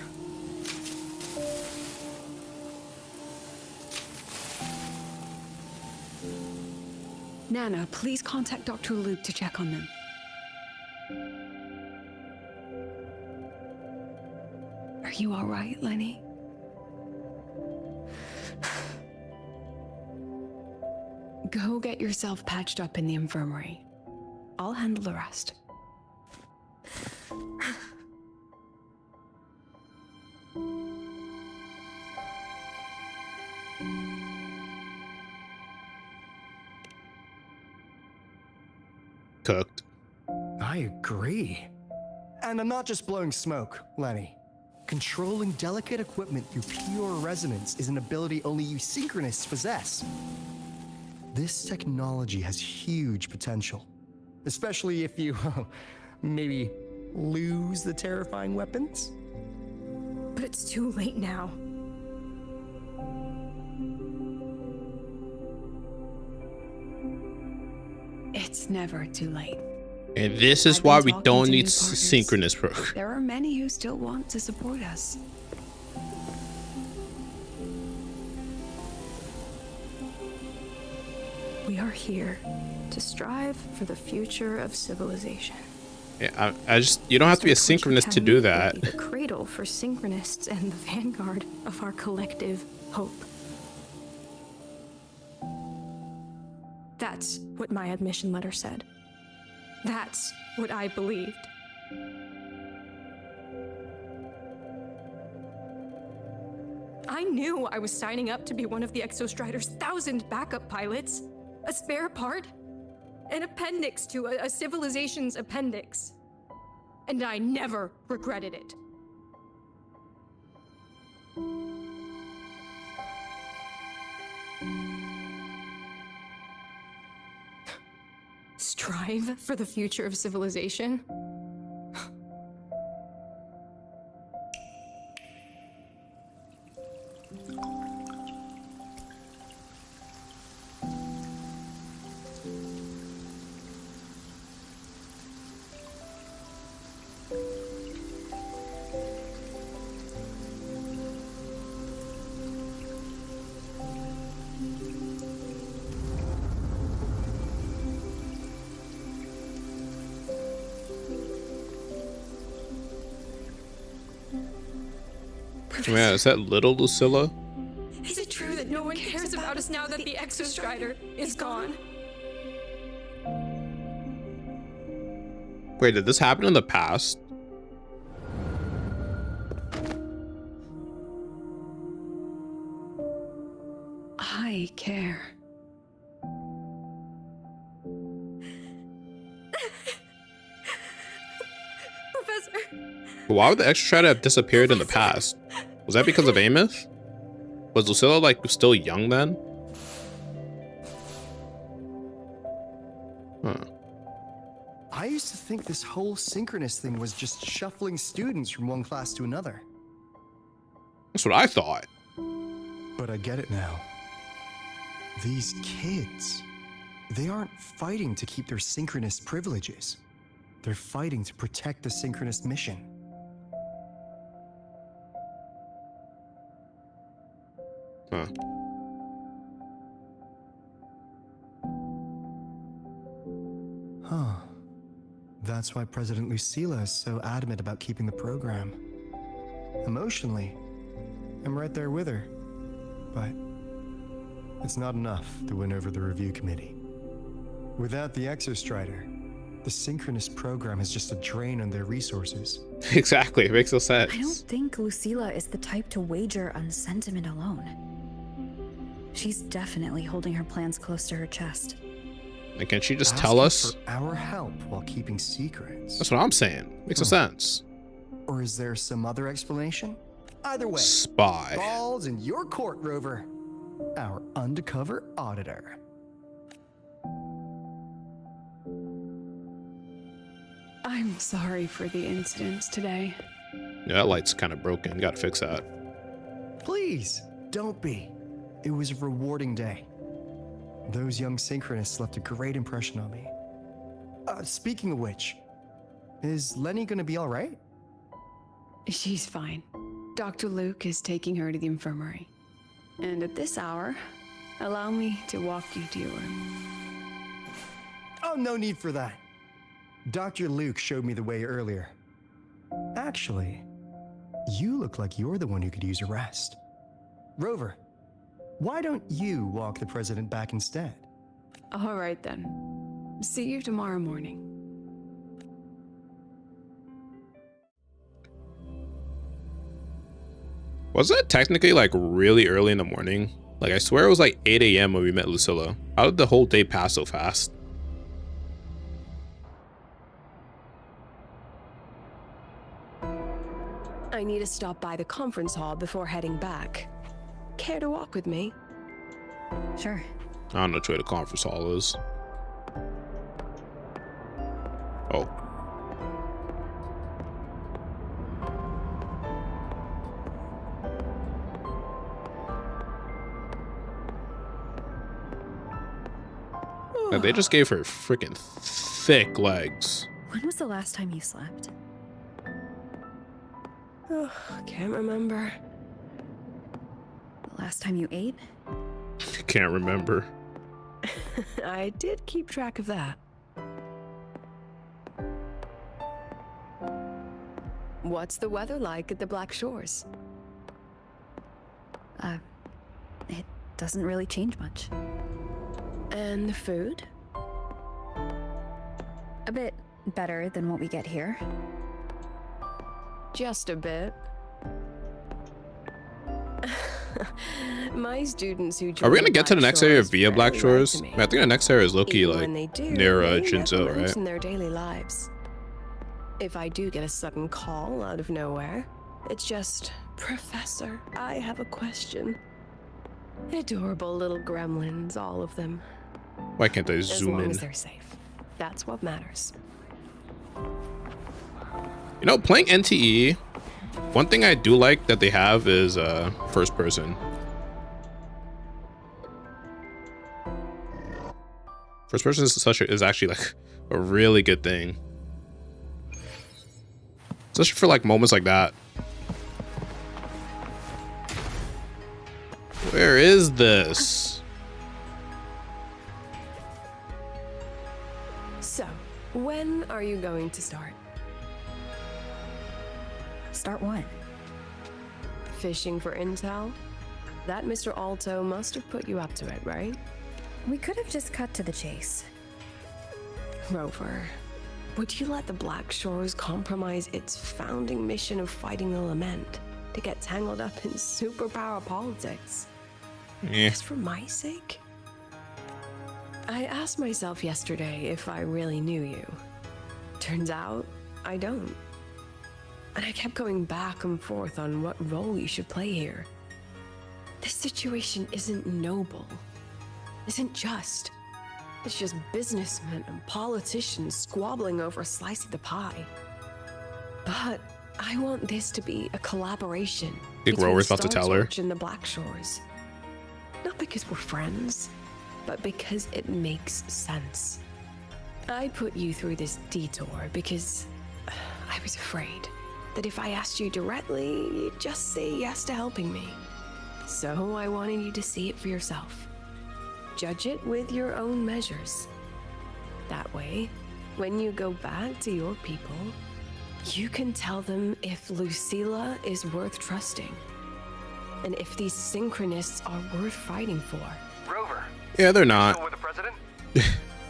Nana, please contact Dr. Luke to check on them. Are you all right, Lenny? Go get yourself patched up in the infirmary. I'll handle the rest. Cooked. I agree. And I'm not just blowing smoke, Lenny. Controlling delicate equipment through pure resonance is an ability only you synchronists possess. This technology has huge potential, especially if you maybe lose the terrifying weapons. But it's too late now. It's never too late. And this is why we don't need synchronous program. There are many who still want to support us. We are here to strive for the future of civilization. Yeah, I just, you don't have to be a synchronist to do that. The cradle for synchronists and the vanguard of our collective hope. That's what my admission letter said. That's what I believed. I knew I was signing up to be one of the Exostrider's 1,000 backup pilots. A spare part. An appendix to a civilization's appendix. And I never regretted it. Strive for the future of civilization? Man, is that little Lucilla? Is it true that no one cares about us now that the Exostrider is gone? Wait, did this happen in the past? I care. Professor! Why would the Exostrider have disappeared in the past? Was that because of Amos? Was Lucilla like still young then? Huh. I used to think this whole synchronous thing was just shuffling students from one class to another. That's what I thought. But I get it now. These kids, they aren't fighting to keep their synchronous privileges. They're fighting to protect the synchronous mission. Huh. Huh. That's why President Lucilla is so adamant about keeping the program. Emotionally, I'm right there with her. But it's not enough to win over the review committee. Without the Exostrider, the synchronous program is just a drain on their resources. Exactly, it makes no sense. I don't think Lucilla is the type to wager on sentiment alone. She's definitely holding her plans close to her chest. And can she just Asking tell us? for our help while keeping secrets. That's what I'm saying. Makes no sense. Or is there some other explanation? Either way, Spy. balls in your court, Rover. Our undercover auditor. I'm sorry for the incidents today. Yeah, that light's kind of broken. Gotta fix that. Please, don't be. It was a rewarding day. Those young synchronists left a great impression on me. Speaking of which, is Lenny gonna be all right? She's fine. Dr. Luke is taking her to the infirmary. And at this hour, allow me to walk you to your room. Oh, no need for that. Dr. Luke showed me the way earlier. Actually, you look like you're the one who could use a rest. Rover, why don't you walk the president back instead? All right then. See you tomorrow morning. Wasn't it technically like really early in the morning? Like I swear it was like 8 a.m. when we met Lucilla. How did the whole day pass so fast? I need to stop by the conference hall before heading back. Care to walk with me? Sure. I don't know which way the conference hall is. Oh. Like, they just gave her freaking thick legs. When was the last time you slept? Oh, can't remember. The last time you ate? Can't remember. I did keep track of that. What's the weather like at the Black Shores? It doesn't really change much. And the food? A bit better than what we get here. Just a bit. My students who Are we gonna get to the next area via Black rarely Shores? lie to me. I think the next area is low-key Even like when they do, near they Jinzo, never right? mention their daily lives. If I do get a sudden call out of nowhere, it's just, Professor, I have a question. Adorable little gremlins, all of them. Why can't I As zoom long in? as they're safe. That's what matters. You know, playing NTE, one thing I do like that they have is first person. First person is actually like a really good thing. Especially for like moments like that. Where is this? So, when are you going to start? Start what? Fishing for intel? That Mr. Alto must have put you up to it, right? We could have just cut to the chase. Rover, would you let the Black Shores compromise its founding mission of fighting the Lament to get tangled up in superpower politics? Yeah. Just for my sake? I asked myself yesterday if I really knew you. Turns out, I don't. And I kept going back and forth on what role you should play here. This situation isn't noble, isn't just. It's just businessmen and politicians squabbling over a slice of the pie. But I want this to be a collaboration. Think Rover's about to tell her? And the Black Shores. Not because we're friends, but because it makes sense. I put you through this detour because I was afraid that if I asked you directly, you'd just say yes to helping me. So I wanted you to see it for yourself. Judge it with your own measures. That way, when you go back to your people, you can tell them if Lucilla is worth trusting, and if these synchronists are worth fighting for. Rover. Yeah, they're not. Still with the president?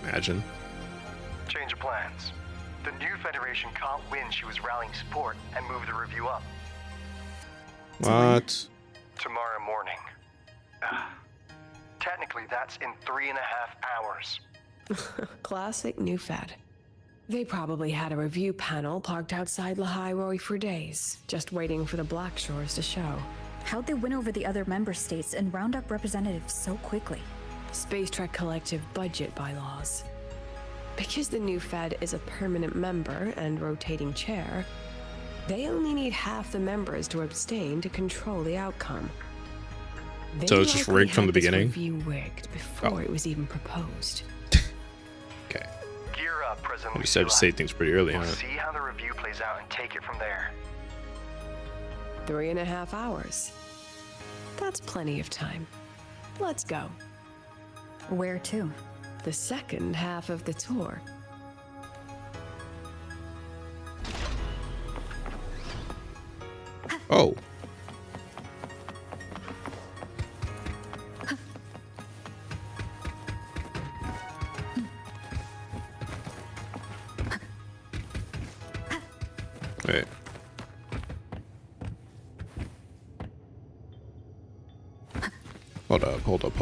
Imagine. Change of plans. The new Federation can't win. She was rallying support and moved the review up. What? Tomorrow morning. Technically, that's in 3.5 hours. Classic New Fed. They probably had a review panel parked outside Lahai for days, just waiting for the Black Shores to show. How'd they win over the other member states and round up representatives so quickly? Space Trek Collective budget bylaws. Because the New Fed is a permanent member and rotating chair, they only need half the members to abstain to control the outcome. So it's just rigged from the beginning? Review rigged before it was even proposed. Okay. Gear up, President. You said to say things pretty early, We'll huh? see how the review plays out and take it from there. 3.5 hours. That's plenty of time. Let's go. Where to? The second half of the tour. Oh. Wait. Hold up.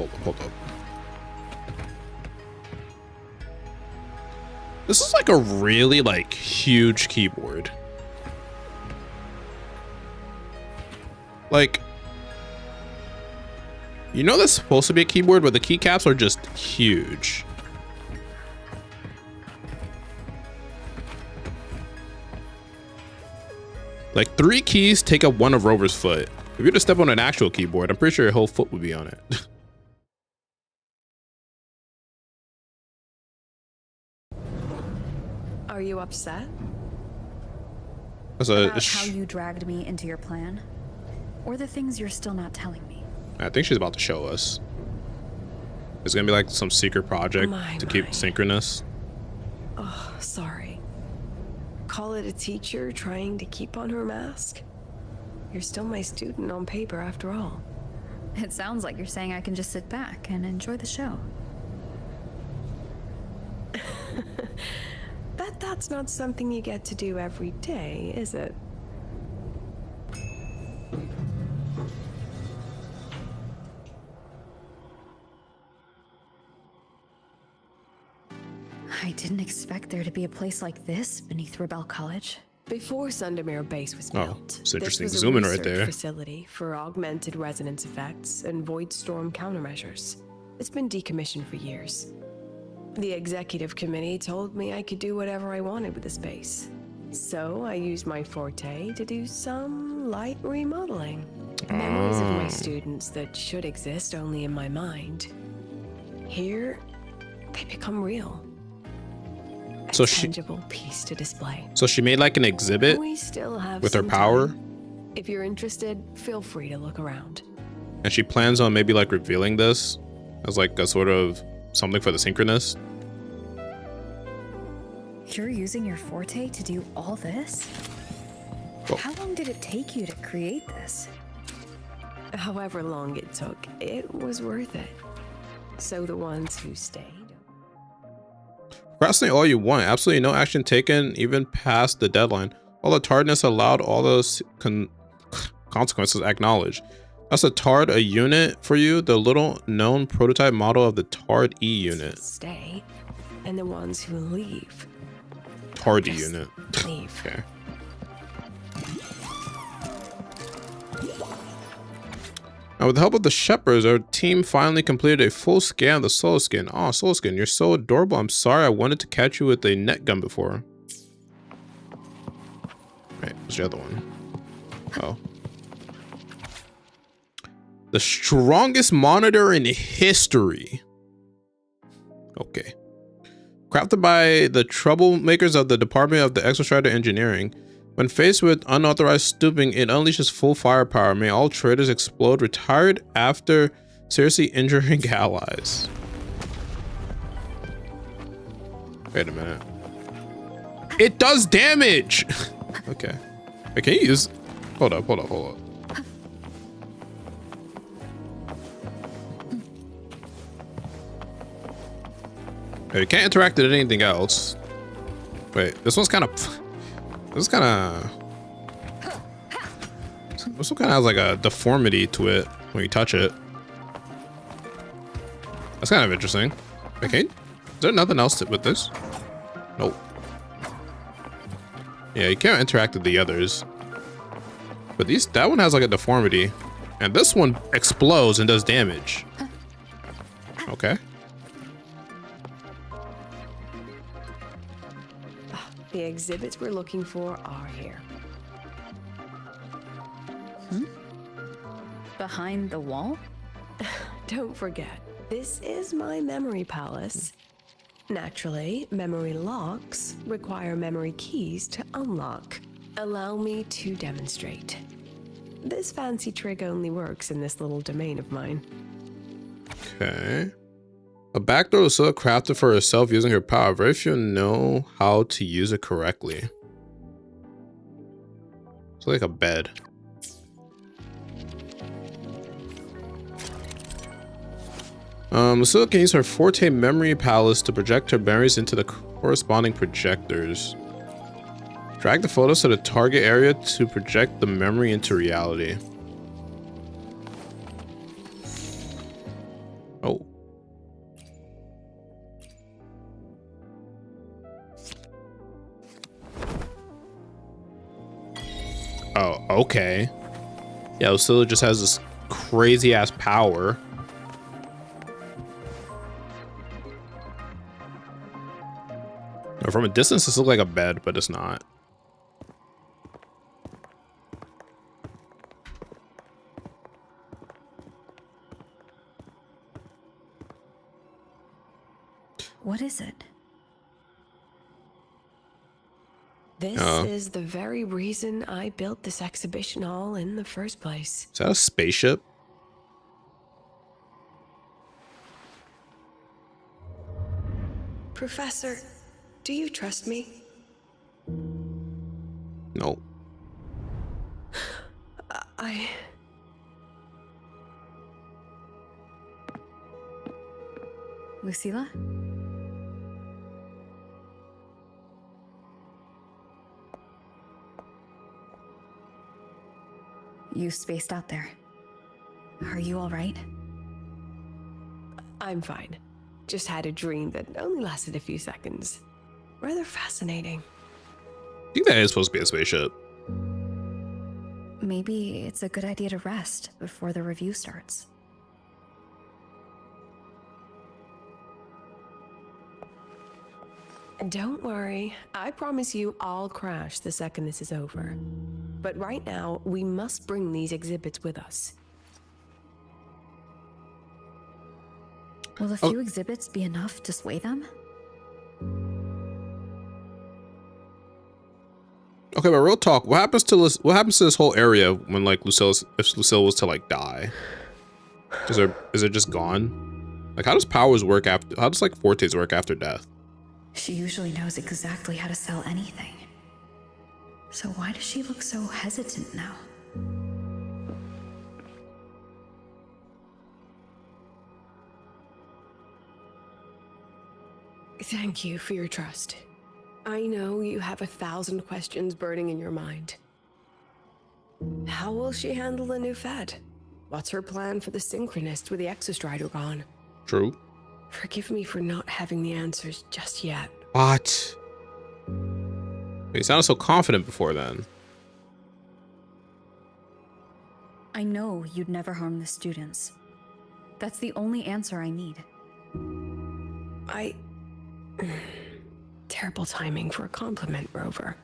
This is like a really huge keyboard. Like, you know that's supposed to be a keyboard, but the keycaps are just huge. Like 3 keys take up one of Rover's foot. If you were to step on an actual keyboard, I'm pretty sure your whole foot would be on it. Are you upset? About how you dragged me into your plan? Or the things you're still not telling me? I think she's about to show us. It's gonna be like some secret project to keep synchronous. Oh, sorry. Call it a teacher trying to keep on her mask? You're still my student on paper after all. It sounds like you're saying I can just sit back and enjoy the show. Bet that's not something you get to do every day, is it? I didn't expect there to be a place like this beneath Rebel College. Before Sundermere Base was built, it's interesting this was zooming a right research there. facility for augmented resonance effects and void storm countermeasures. It's been decommissioned for years. The executive committee told me I could do whatever I wanted with the space. So I used my forte to do some light remodeling. Memories of my students that should exist only in my mind. Here, they become real. So Tangible piece to display. So she made like an exhibit We still have with her some power, time. If you're interested, feel free to look around. and she plans on maybe like revealing this as like a sort of something for the synchronous. You're using your forte to do all this? Oh. How long did it take you to create this? However long it took, it was worth it. So the ones who stayed. Procrastinate all you want. Absolutely no action taken even past the deadline. All the tardiness allowed, all those consequences acknowledged. That's a TARD, a unit for you, the little known prototype model of the TARD E unit. Stay, and the ones who leave. TARD E unit. Leave. Okay. Now, with the help of the shepherds, our team finally completed a full scan of the Soul Skin. Oh, Soul Skin, you're so adorable. I'm sorry I wanted to catch you with a net gun before. Right, what's the other one? Oh. The strongest monitor in history. Okay. Crafted by the troublemakers of the Department of the Exostrider Engineering. When faced with unauthorized stooping, it unleashes full firepower. May all traitors explode. Retired after seriously injuring allies. Wait a minute. It does damage! Okay. Wait, can you use... Hold up. Okay, you can't interact with anything else. Wait, this one's kind of... This one kind of has like a deformity to it when you touch it. That's kind of interesting. Okay, is there nothing else with this? Nope. Yeah, you can't interact with the others. But that one has like a deformity. And this one explodes and does damage. Okay. The exhibits we're looking for are here. Behind the wall? Don't forget, this is my memory palace. Naturally, memory locks require memory keys to unlock. Allow me to demonstrate. This fancy trick only works in this little domain of mine. Okay. A backdoor Lucilla crafted for herself using her power. Very few know how to use it correctly. It's like a bed. Lucilla can use her Forte memory palace to project her memories into the corresponding projectors. Drag the photos to the target area to project the memory into reality. Oh. Oh, okay. Yeah, Lucilla just has this crazy ass power. Now, from a distance, this looks like a bed, but it's not. What is it? This is the very reason I built this exhibition hall in the first place. Is that a spaceship? Professor, do you trust me? No. Lucilla? You spaced out there. Are you all right? I'm fine. Just had a dream that only lasted a few seconds. Rather fascinating. I think that is supposed to be a spaceship. Maybe it's a good idea to rest before the review starts. Don't worry, I promise you I'll crash the second this is over. But right now, we must bring these exhibits with us. Will a few exhibits be enough to sway them? Okay, but real talk, what happens to this whole area when like if Lucilla was to like die? Is it just gone? Like how does powers work after, how does like Fortes work after death? She usually knows exactly how to sell anything. So why does she look so hesitant now? Thank you for your trust. I know you have 1,000 questions burning in your mind. How will she handle the new Fed? What's her plan for the Synchronist with the Exostrider gone? True. Forgive me for not having the answers just yet. What? You sounded so confident before then. I know you'd never harm the students. That's the only answer I need. Terrible timing for a compliment, Rover.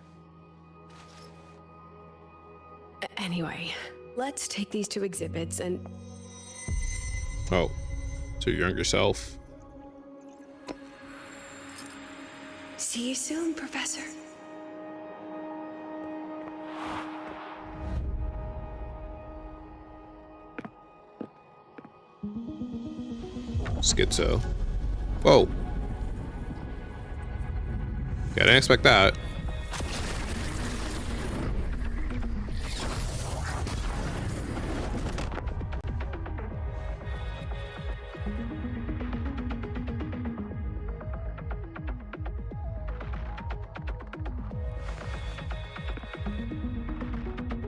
Anyway, let's take these 2 exhibits and... Oh, to your younger self. See you soon, Professor. Schizo. Whoa. Yeah, I didn't expect that.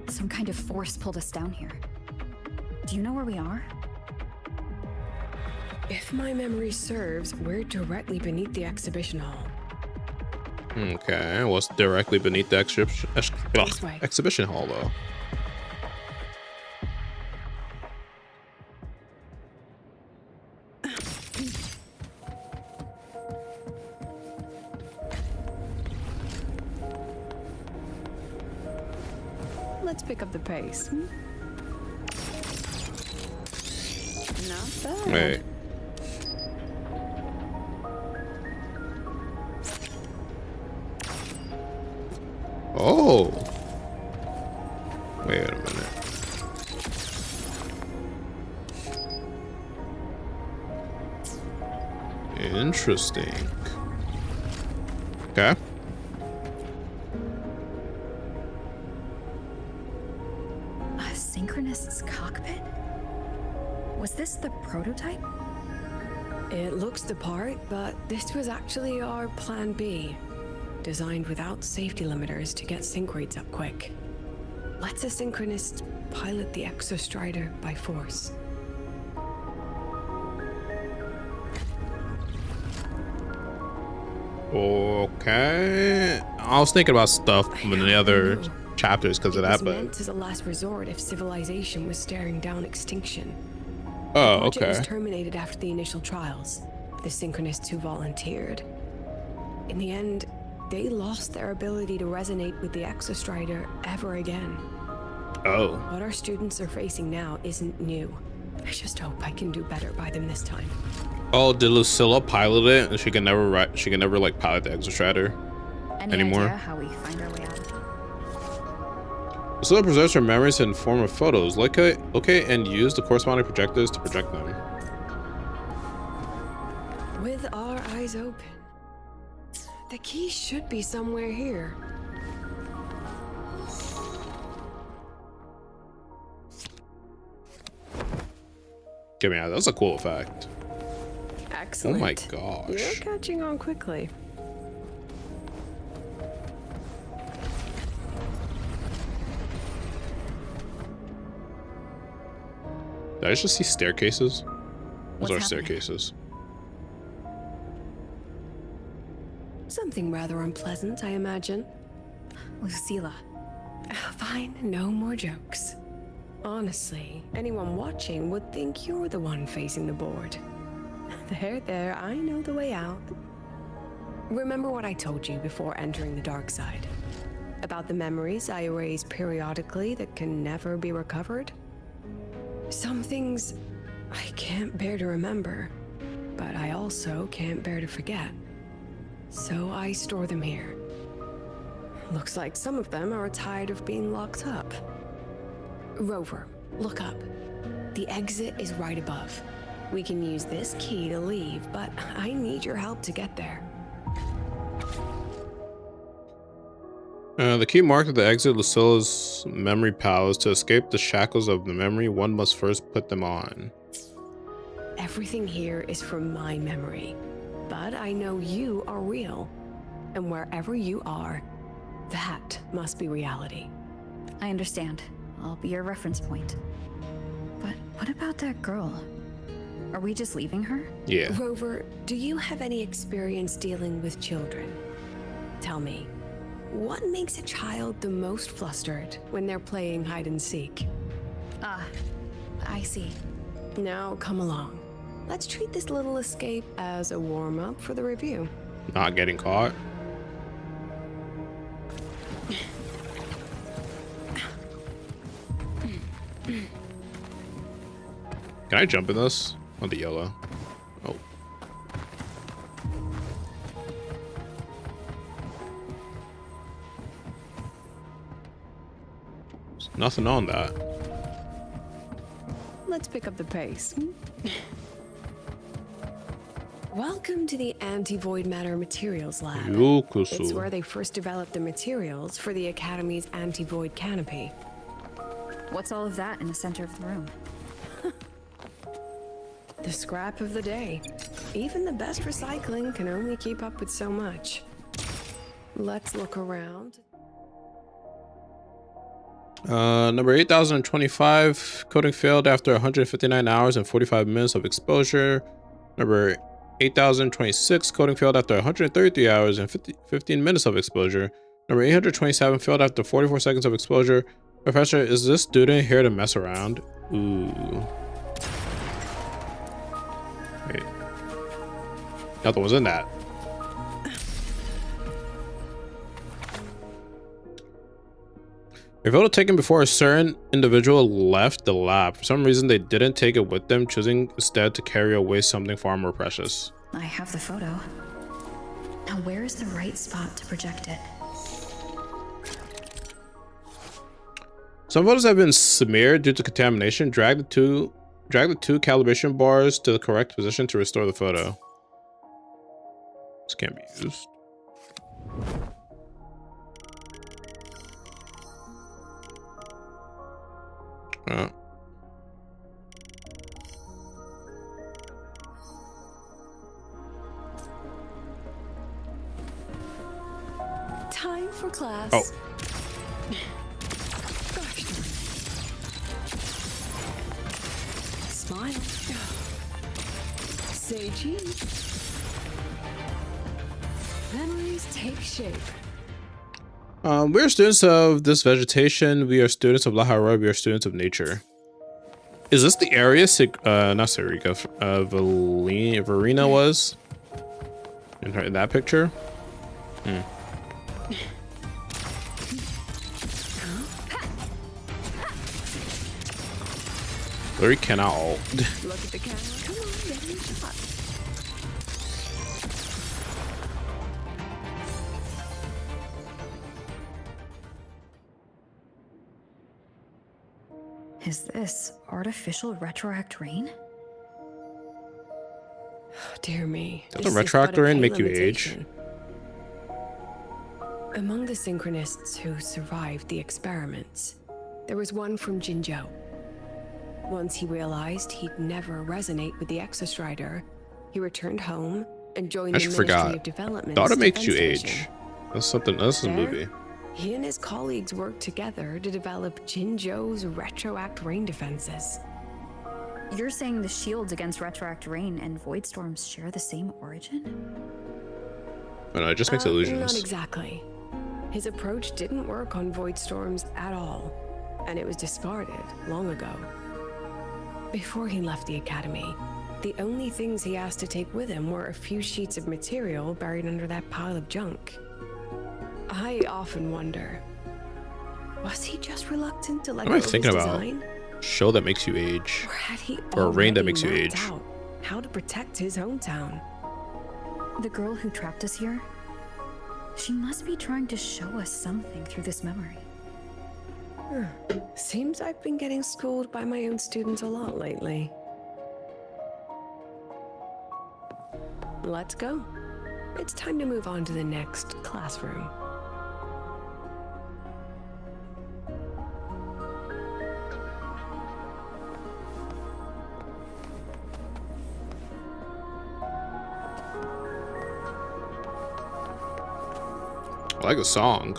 Some kind of force pulled us down here. Do you know where we are? If my memory serves, we're directly beneath the exhibition hall. Okay, what's directly beneath the exhibition hall, though? Let's pick up the pace. Not bad. Wait. Oh. Wait a minute. Interesting. Okay. A synchronist's cockpit? Was this the prototype? It looks the part, but this was actually our plan B. Designed without safety limiters to get sync rates up quick. Lets a synchronist pilot the Exostrider by force. Okay. I was thinking about stuff in the other chapters because of that, but Meant as a last resort if civilization was staring down extinction. oh, The project okay. was terminated after the initial trials. The synchronists who volunteered. In the end, they lost their ability to resonate with the Exostrider ever again. Oh. What our students are facing now isn't new. I just hope I can do better by them this time. Oh, did Lucilla pilot it and she can never like pilot the Exostrider anymore? Idea how we find our way out? Lucilla preserves her memories in form of photos. Locate and use the corresponding projectors to project them. With our eyes open. The key should be somewhere here. Get me out. That's a cool effect. Excellent. Oh my gosh. You're catching on quickly. Did I just see staircases? Those What's are happening? staircases. Something rather unpleasant, I imagine. Lucilla. Fine, no more jokes. Honestly, anyone watching would think you're the one facing the board. There, I know the way out. Remember what I told you before entering the dark side? About the memories I erase periodically that can never be recovered? Some things I can't bear to remember, but I also can't bear to forget. So I store them here. Looks like some of them are tired of being locked up. Rover, look up. The exit is right above. We can use this key to leave, but I need your help to get there. The key marked at the exit Lucilla's memory palace. To escape the shackles of the memory, one must first put them on. Everything here is from my memory. But I know you are real. And wherever you are, that must be reality. I understand. I'll be your reference point. But what about that girl? Are we just leaving her? Yeah. Rover, do you have any experience dealing with children? Tell me, what makes a child the most flustered when they're playing hide and seek? Ah, I see. Now come along. Let's treat this little escape as a warm-up for the review. Not getting caught. Can I jump in this? On the yellow. Oh. There's nothing on that. Let's pick up the pace. Welcome to the Anti-Void Matter Materials Lab. It's where they first developed the materials for the Academy's anti-void canopy. What's all of that in the center of the room? The scrap of the day. Even the best recycling can only keep up with so much. Let's look around. Number 8025, coding failed after 159 hours and 45 minutes of exposure. Number 8026, coding failed after 133 hours and 15 minutes of exposure. Number 827 failed after 44 seconds of exposure. Professor, is this student here to mess around? Ooh. Wait. Nothing was in that. A photo taken before a certain individual left the lab. For some reason, they didn't take it with them, choosing instead to carry away something far more precious. I have the photo. Now where is the right spot to project it? Some photos have been smeared due to contamination. Drag the two calibration bars to the correct position to restore the photo. This can't be used. Time for class. Oh. Gosh darn it. Smile. Say cheese. Memories take shape. We're students of this vegetation. We are students of Lahara. We are students of nature. Is this the area not Sarika, Verena was? In that picture? Hmm. Larry cannot ult. Look at the camera. Come on, get in the shot. Is this artificial retroact rain? Dear me. Doesn't retroact rain make you age? Among the synchronists who survived the experiments, there was one from Jinzhou. Once he realized he'd never resonate with the Exostrider, he returned home and joined the Ministry of Development. Thought it makes you age. That's something. This is a movie. He and his colleagues worked together to develop Jinzhou's retroact rain defenses. You're saying the shields against retroact rain and void storms share the same origin? Oh, no, it just makes illusions. Not exactly. His approach didn't work on void storms at all, and it was discarded long ago. Before he left the academy, the only things he asked to take with him were a few sheets of material buried under that pile of junk. I often wonder, was he just reluctant to let go of his design? Show that makes you age. Or had he or rain that makes you age. out how to protect his hometown? The girl who trapped us here, she must be trying to show us something through this memory. Seems I've been getting schooled by my own students a lot lately. Let's go. It's time to move on to the next classroom. I like the song.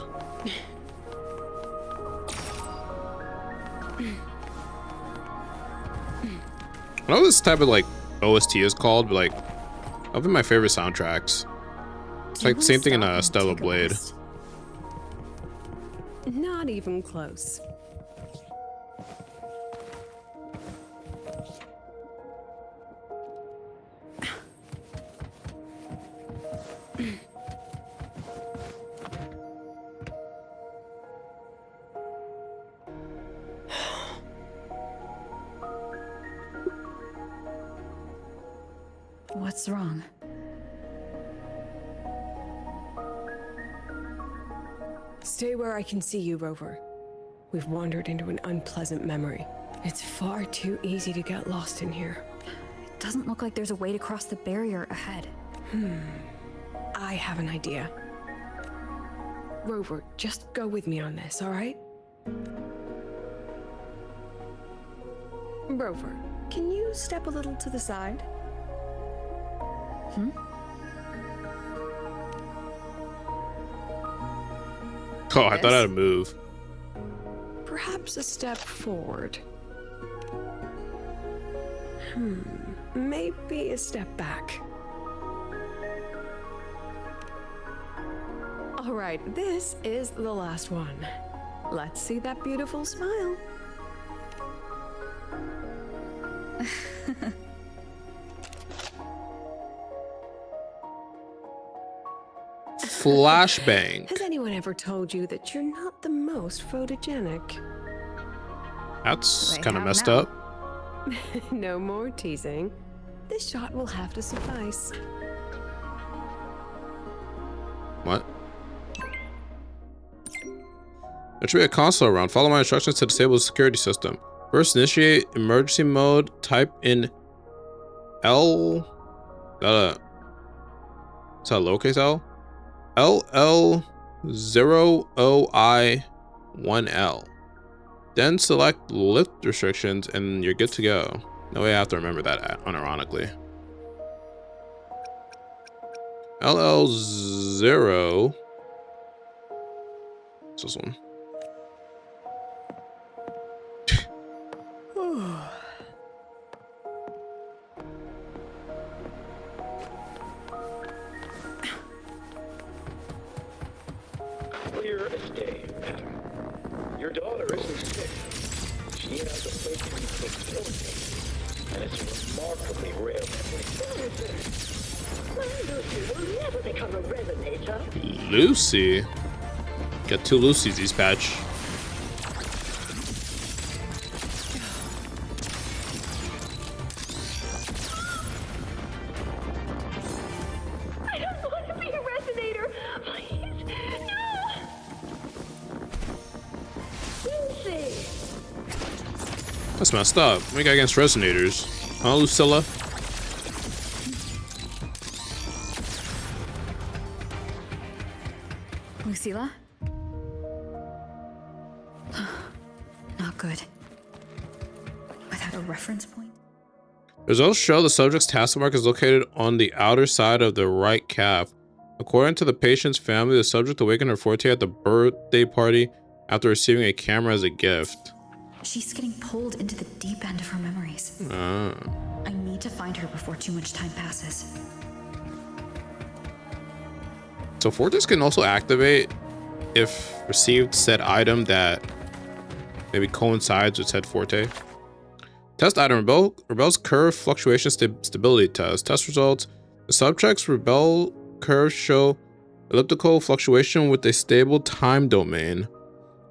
I know what this type of like OST is called, but like, one of my favorite soundtracks. It's like the same thing in Stellar Blade. Not even close. What's wrong? Stay where I can see you, Rover. We've wandered into an unpleasant memory. It's far too easy to get lost in here. It doesn't look like there's a way to cross the barrier ahead. I have an idea. Rover, just go with me on this, all right? Rover, can you step a little to the side? Oh, I thought I had to move. Perhaps a step forward. Maybe a step back. All right, this is the last one. Let's see that beautiful smile. Flashbang. Has anyone ever told you that you're not the most photogenic? That's kind of messed up. No more teasing. This shot will have to suffice. What? There should be a console around. Follow my instructions to disable the security system. First, initiate emergency mode. Type in L. Is that lowercase L? LL0OI1L. Then select lift restrictions and you're good to go. No way I have to remember that unironically. LL0. What's this one? Clear as day, madam. Your daughter isn't sick. She has a fatal facility, and it's remarkably rare. Lucy will never become a resonator. Lucy? Got two Lucys these patch. I don't want to be a resonator. Please, no. Lucy. That's messed up. We got against resonators. Huh, Lucilla? Lucilla? Not good. Without a reference point? Results show the subject's task mark is located on the outer side of the right calf. According to the patient's family, the subject awakened her forte at the birthday party after receiving a camera as a gift. She's getting pulled into the deep end of her memories. I need to find her before too much time passes. So fortes can also activate if received said item that maybe coincides with said forte. Test item Rebel's curve fluctuation stability test. Test results. The subject's Rebel curves show elliptical fluctuation with a stable time domain.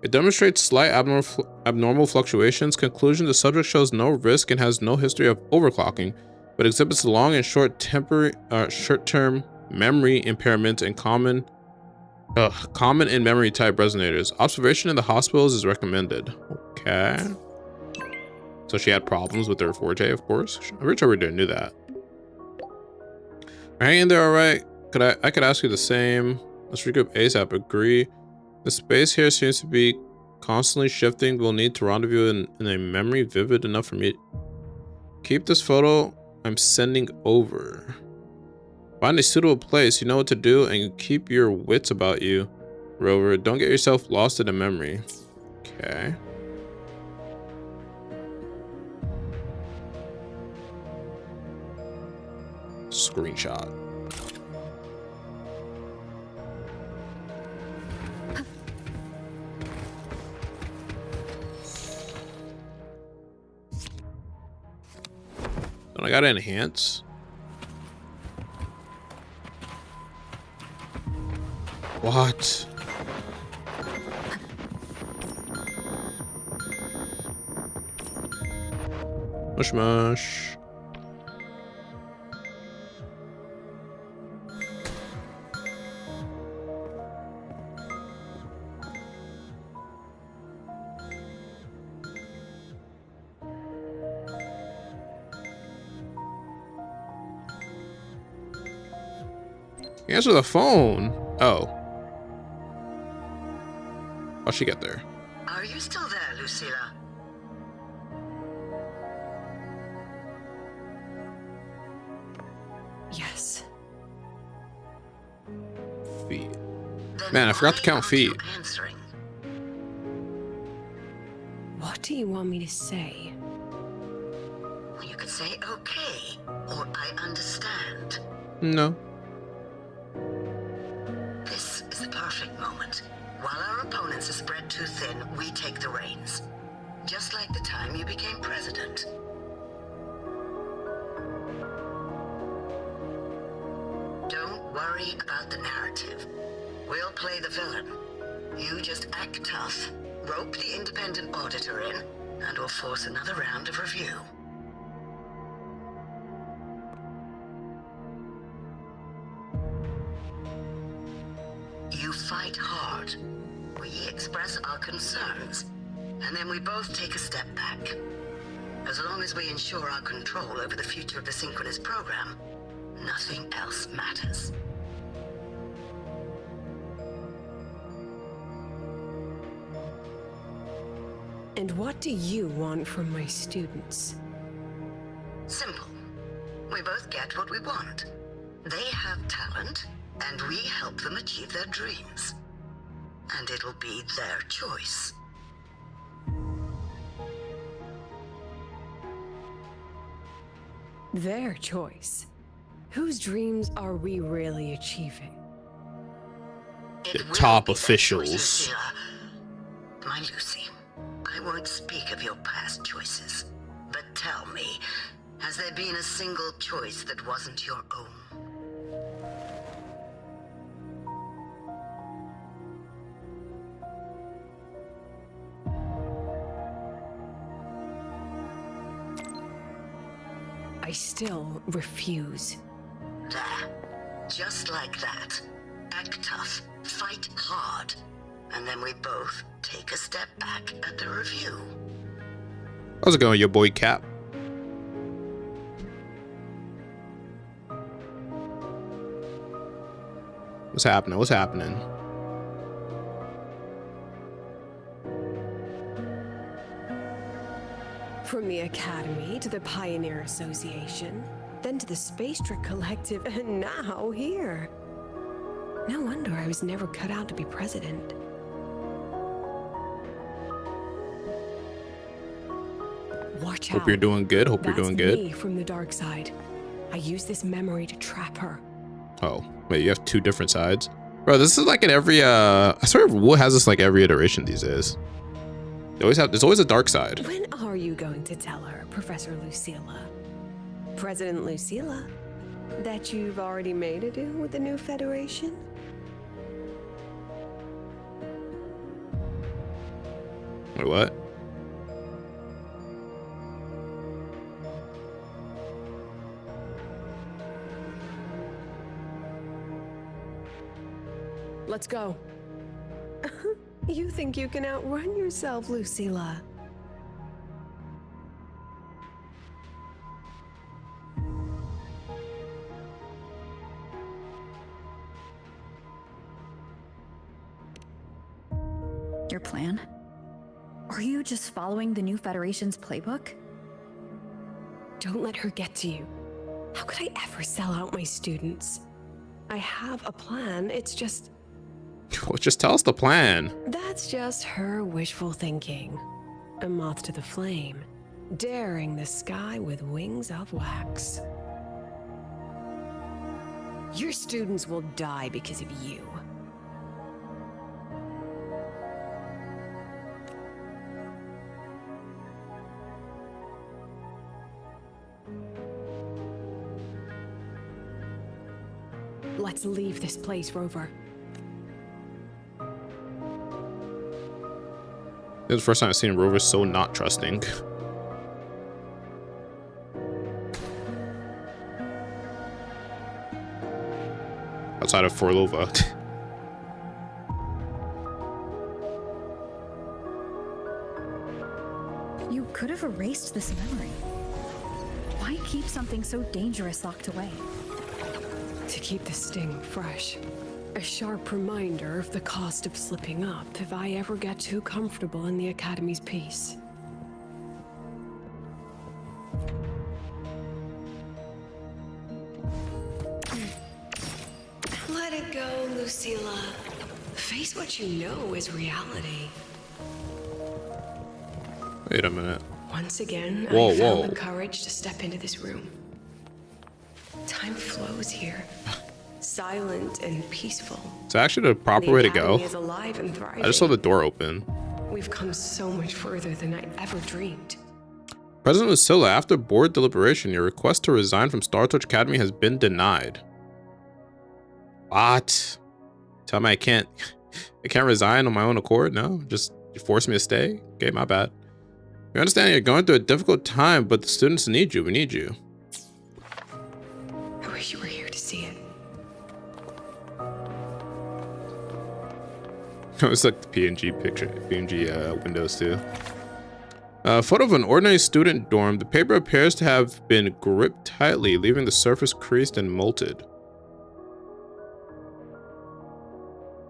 It demonstrates slight abnormal fluctuations. Conclusion: the subject shows no risk and has no history of overclocking, but exhibits long and short-term memory impairments and common in memory type resonators. Observation in the hospitals is recommended. Okay. So she had problems with her forte, of course. I'm pretty sure we didn't do that. Hang in there, all right. I could ask you the same. Let's regroup ASAP. Agree. The space here seems to be constantly shifting. We'll need to rendezvous in a memory vivid enough for me. Keep this photo I'm sending over. Find a suitable place. You know what to do, and keep your wits about you. Rover, don't get yourself lost in a memory. Okay. Screenshot. Don't I gotta enhance? What? Mush mush. Answer the phone. Oh. How'd she get there? Are you still there, Lucilla? Yes. Feet. Man, I forgot to count feet. Answering. What do you want me to say? You could say okay, or I understand. No. This is the perfect moment. While our opponents are spread too thin, we take the reins. Just like the time you became president. Don't worry about the narrative. We'll play the villain. You just act tough, rope the independent auditor in, and we'll force another round of review. You fight hard. We express our concerns, and then we both take a step back. As long as we ensure our control over the future of the synchronous program, nothing else matters. And what do you want from my students? Simple. We both get what we want. They have talent, and we help them achieve their dreams. And it'll be their choice. Their choice. Whose dreams are we really achieving? The top officials. My Lucy, I won't speak of your past choices, but tell me, has there been a single choice that wasn't your own? I still refuse. There. Just like that. Act tough, fight hard, and then we both take a step back at the review. How's it going, your boy Cap? What's happening? What's happening? From the Academy to the Pioneer Association, then to the Space Trick Collective, and now here. No wonder I was never cut out to be president. Watch out. Hope you're doing good. Hope That's you're doing good. me from the dark side. I use this memory to trap her. Oh, wait, you have two different sides? Bro, this is like in every, I swear Wood has this like every iteration these days. There's always a dark side. When are you going to tell her, Professor Lucilla? President Lucilla? That you've already made a deal with the new Federation? Wait, what? Let's go. You think you can outrun yourself, Lucilla? Your plan? Are you just following the new Federation's playbook? Don't let her get to you. How could I ever sell out my students? I have a plan, it's just... Well, just tell us the plan. That's just her wishful thinking. A moth to the flame, daring the sky with wings of wax. Your students will die because of you. Let's leave this place, Rover. This is the first time I've seen Rover so not trusting. Outside of Forlova. You could have erased this memory. Why keep something so dangerous locked away? To keep the sting fresh. A sharp reminder of the cost of slipping up if I ever get too comfortable in the Academy's peace. Let it go, Lucilla. Face what you know is reality. Wait a minute. Once again, Whoa, I found whoa. the courage to step into this room. Time flows here. Silent and peaceful. It's actually the proper The way to go. Academy is alive and thriving. I just saw the door open. We've come so much further than I ever dreamed. President Lucilla, after board deliberation, your request to resign from Star Torch Academy has been denied. What? Tell me I can't resign on my own accord? No? Just you force me to stay? Okay, my bad. We understand you're going through a difficult time, but the students need you. We need you. I wish you were here to see it. It's like the PNG picture, PNG windows too. A photo of an ordinary student dorm. The paper appears to have been gripped tightly, leaving the surface creased and molted.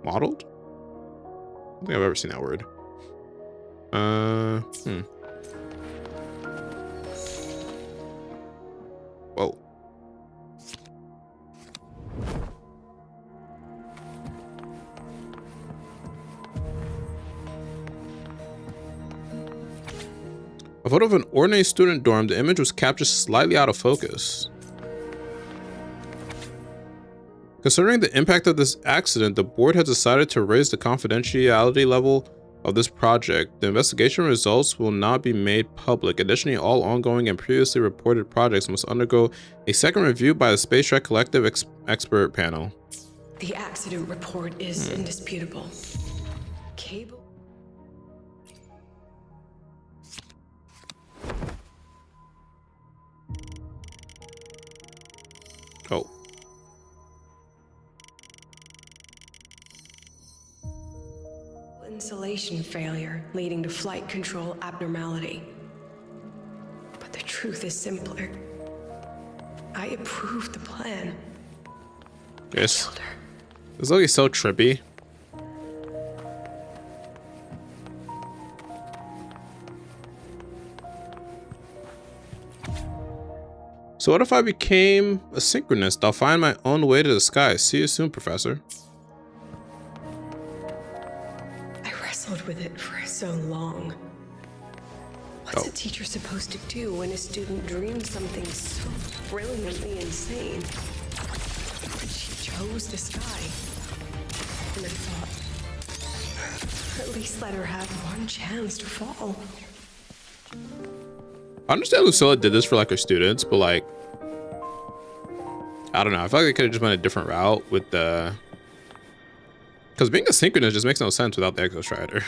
Modeled? I don't think I've ever seen that word. Whoa. A photo of an ordinary student dorm. The image was captured slightly out of focus. Considering the impact of this accident, the board has decided to raise the confidentiality level of this project. The investigation results will not be made public. Additionally, all ongoing and previously reported projects must undergo a second review by the Space Trek Collective expert panel. The accident report is indisputable. Cable. Oh. Insulation failure leading to flight control abnormality. But the truth is simpler. I approved the plan. Yes. This looks so trippy. So what if I became a synchronist? I'll find my own way to the sky. See you soon, Professor. I wrestled with it for so long. What's a teacher supposed to do when a student dreams something so brilliantly insane? She chose the sky. And I thought, at least let her have one chance to fall. I understand Lucilla did this for like her students, but like, I don't know. I feel like they could have just went a different route with the, because being a synchronous just makes no sense without the Exostrider.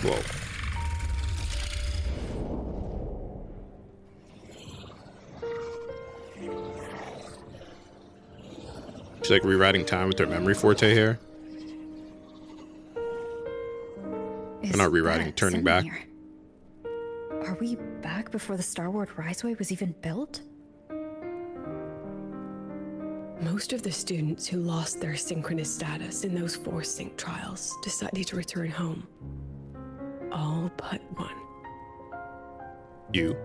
Whoa. She's like rewriting time with her memory forte here. Or not rewriting, turning back. Here? Are we back before the Star Wars Riseway was even built? Most of the students who lost their synchronous status in those forced sync trials decided to return home. All but one. You?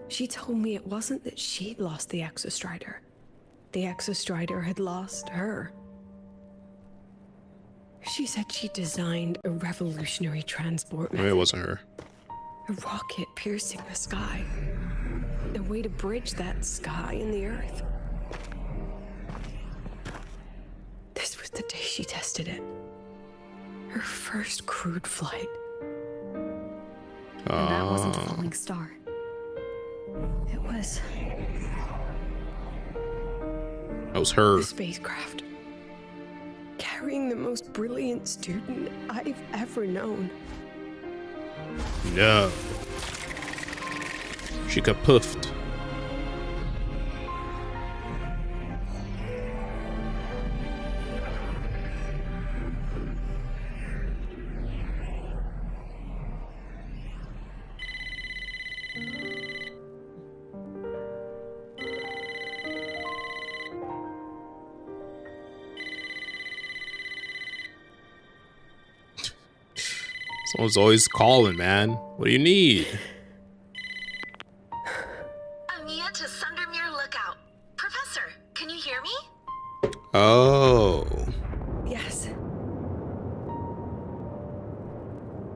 She told me it wasn't that she'd lost the Exostrider. The Exostrider had lost her. She said she designed a revolutionary transport method. Maybe it wasn't her. A rocket piercing the sky. A way to bridge that sky and the Earth. This was the day she tested it. Her first crewed flight. And that wasn't a falling star. It was... That was her. The spacecraft. Carrying the most brilliant student I've ever known. No. She got puffed. Someone's always calling, man. What do you need? Amiya to Sundermere Lookout. Professor, can you hear me? Oh. Yes.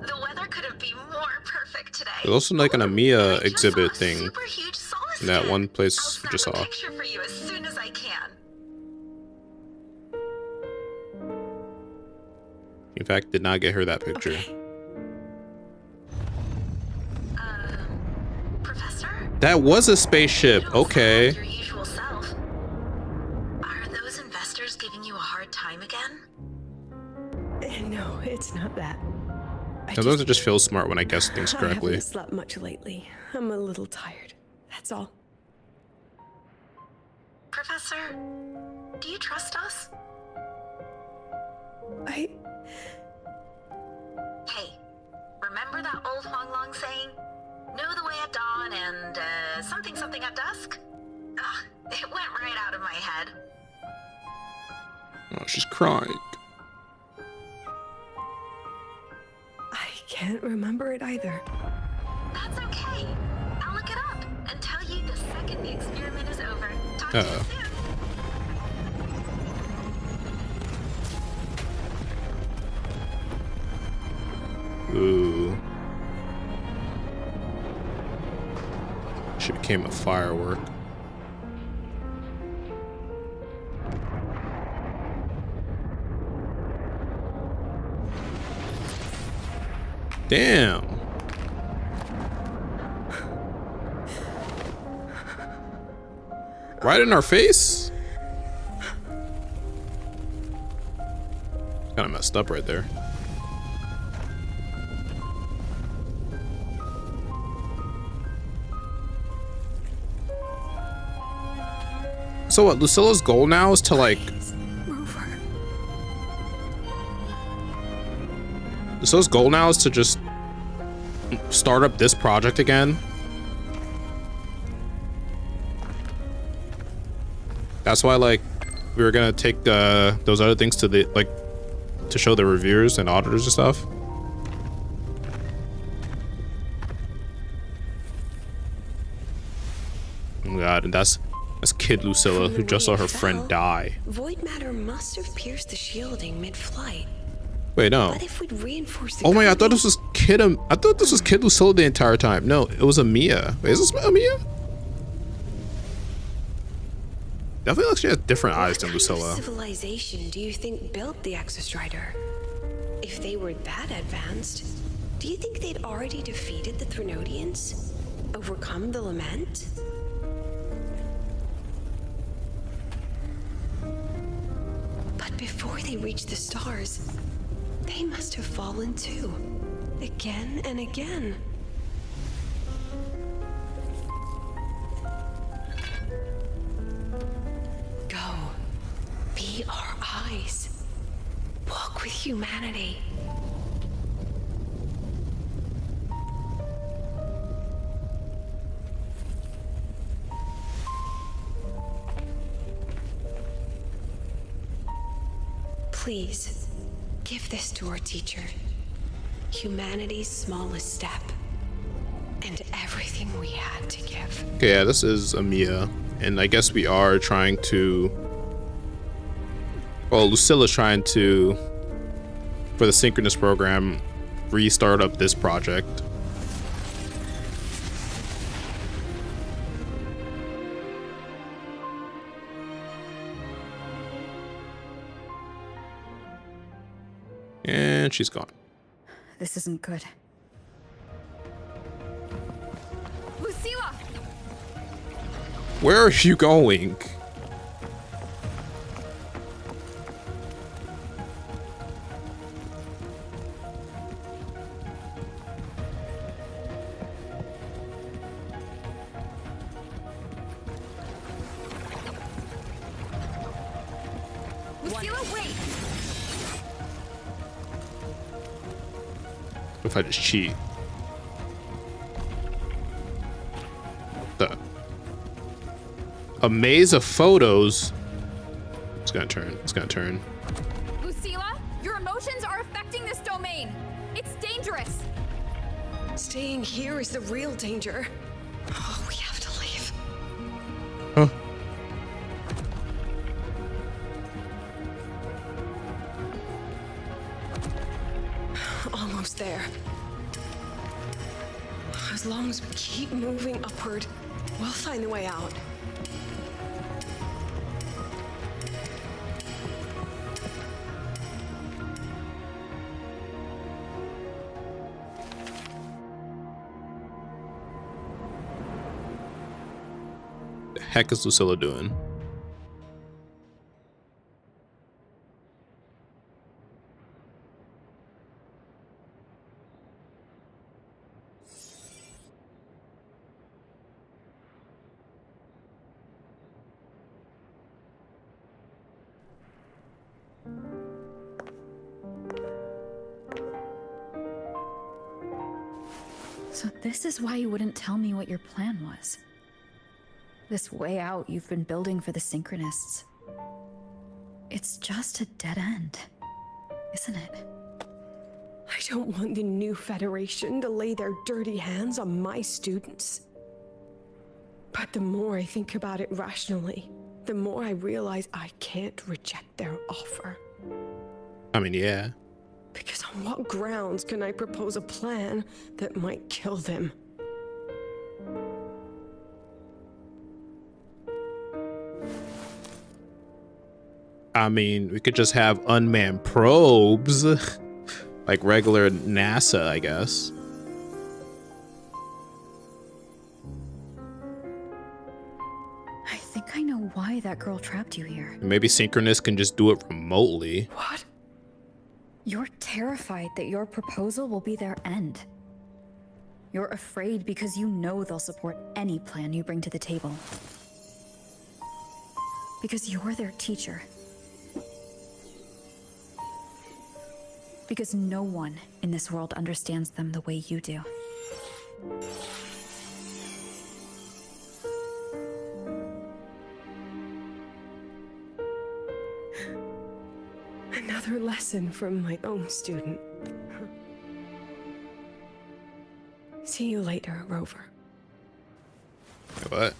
The weather couldn't be more perfect today. There's also like an Amiya exhibit thing in that one place we just saw. Picture for you as soon as I can. In fact, did not get her that picture. Okay. Professor? That was a spaceship. Okay. Your usual self. Are those investors giving you a hard time again? No, it's not that. Sometimes I just feel smart when I guess things I correctly. haven't slept much lately. I'm a little tired. That's all. Professor, do you trust us? I... Hey, remember that old Huanglong saying? Know the way at dawn and, something something at dusk? Ugh, it went right out of my head. Oh, she's crying. I can't remember it either. That's okay. I'll look it up and tell you the second the experiment is over. Talk to you soon. Ooh. She became a firework. Damn. Right in our face? Kinda messed up right there. So what, Lucilla's goal now is to like... Lucilla's goal now is to just start up this project again. That's why like we were gonna take those other things to the like to show the reviewers and auditors and stuff. Oh god, and that's Kid Lucilla, who just saw her friend die. Void matter must have pierced the shielding mid-flight. Wait, no. But if we'd reinforced the Oh my god, I thought this was Kid. I thought this was Kid Lucilla the entire time. No, it was Amiya. Wait, is this Amiya? Definitely looks she has different eyes than Lucilla. What civilization do you think built the Exostrider? If they were that advanced, do you think they'd already defeated the Threnodians? Overcome the Lament? But before they reached the stars, they must have fallen too. Again and again. Go. Be our eyes. Walk with humanity. Please, give this to our teacher. Humanity's smallest step. And everything we had to give. Okay, yeah, this is Amia. And I guess we are trying to... Well, Lucilla's trying to, for the synchronous program, restart up this project. And she's gone. This isn't good. Lucilla! Where are you going? Lucilla, wait! If I just cheat. A maze of photos. It's gonna turn. It's gonna turn. Lucilla, your emotions are affecting this domain. It's dangerous. Staying here is the real danger. Oh, we have to leave. Huh. Almost there. As long as we keep moving upward, we'll find the way out. The heck is Lucilla doing? So this is why you wouldn't tell me what your plan was. This way out you've been building for the Synchronists. It's just a dead end, isn't it? I don't want the new Federation to lay their dirty hands on my students. But the more I think about it rationally, the more I realize I can't reject their offer. I mean, yeah. Because on what grounds can I propose a plan that might kill them? I mean, we could just have unmanned probes. Like regular NASA, I guess. I think I know why that girl trapped you here. Maybe Synchronous can just do it remotely. What? You're terrified that your proposal will be their end. You're afraid because you know they'll support any plan you bring to the table. Because you're their teacher. Because no one in this world understands them the way you do. Another lesson from my own student. See you later, Rover. What?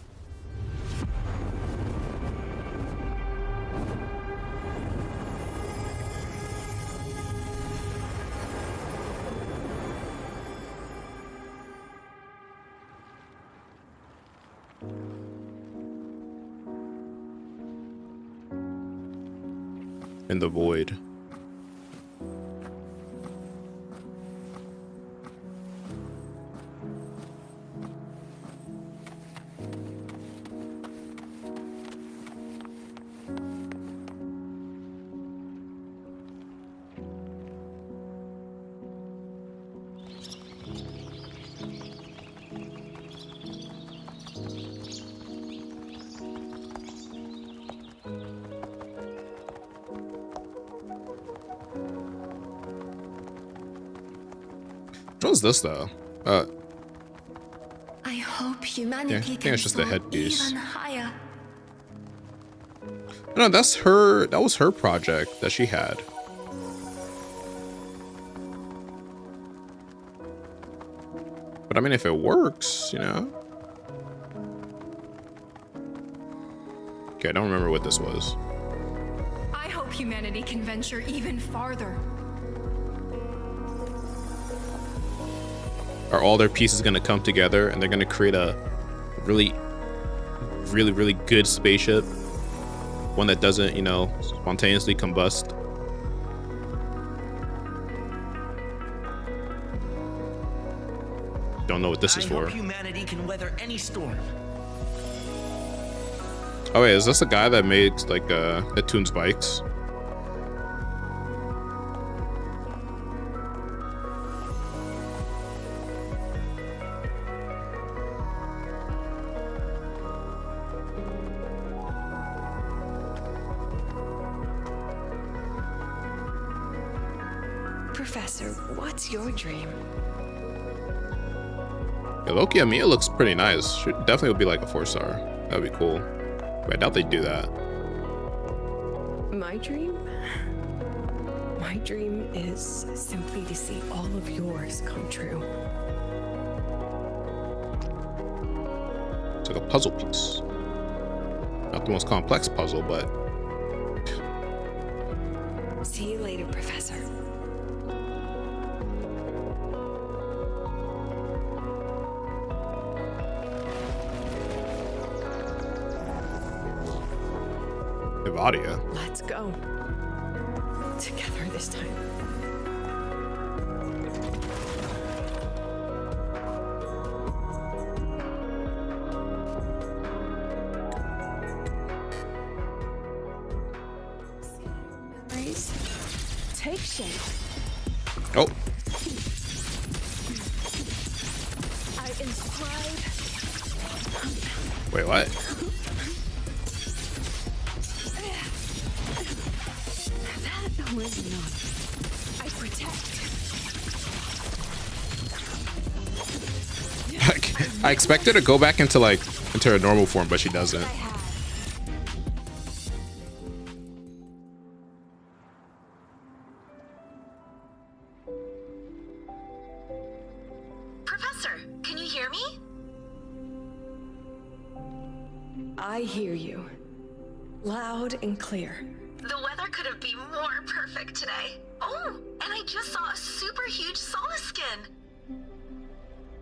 In the void. Which one's this though? I hope humanity yeah, I think can it's just a soar headpiece. even higher. No, that's her. That was her project that she had. But I mean, if it works, you know. Okay, I don't remember what this was. I hope humanity can venture even farther. Are all their pieces going to come together and they're going to create a really good spaceship? One that doesn't, you know, spontaneously combust? Don't know what this is I for. hope humanity can weather any storm. Oh wait, is this the guy that makes like that tunes bikes? Professor, what's your dream? Yeah, Loki Mia looks pretty nice. Should definitely would be like a 4-star. That'd be cool. But I doubt they'd do that. My dream? My dream is simply to see all of yours come true. It's like a puzzle piece. Not the most complex puzzle, but... See you later, Professor. Audio. Let's go. Together this time. Memories take shape. Oh. I inscribe. Wait, what? Was not. I protect. I expect her to go back into her normal form, but she doesn't. Professor, can you hear me? I hear you. Loud and clear. The weather couldn't be more perfect today. Oh, and I just saw a super huge Solaskin.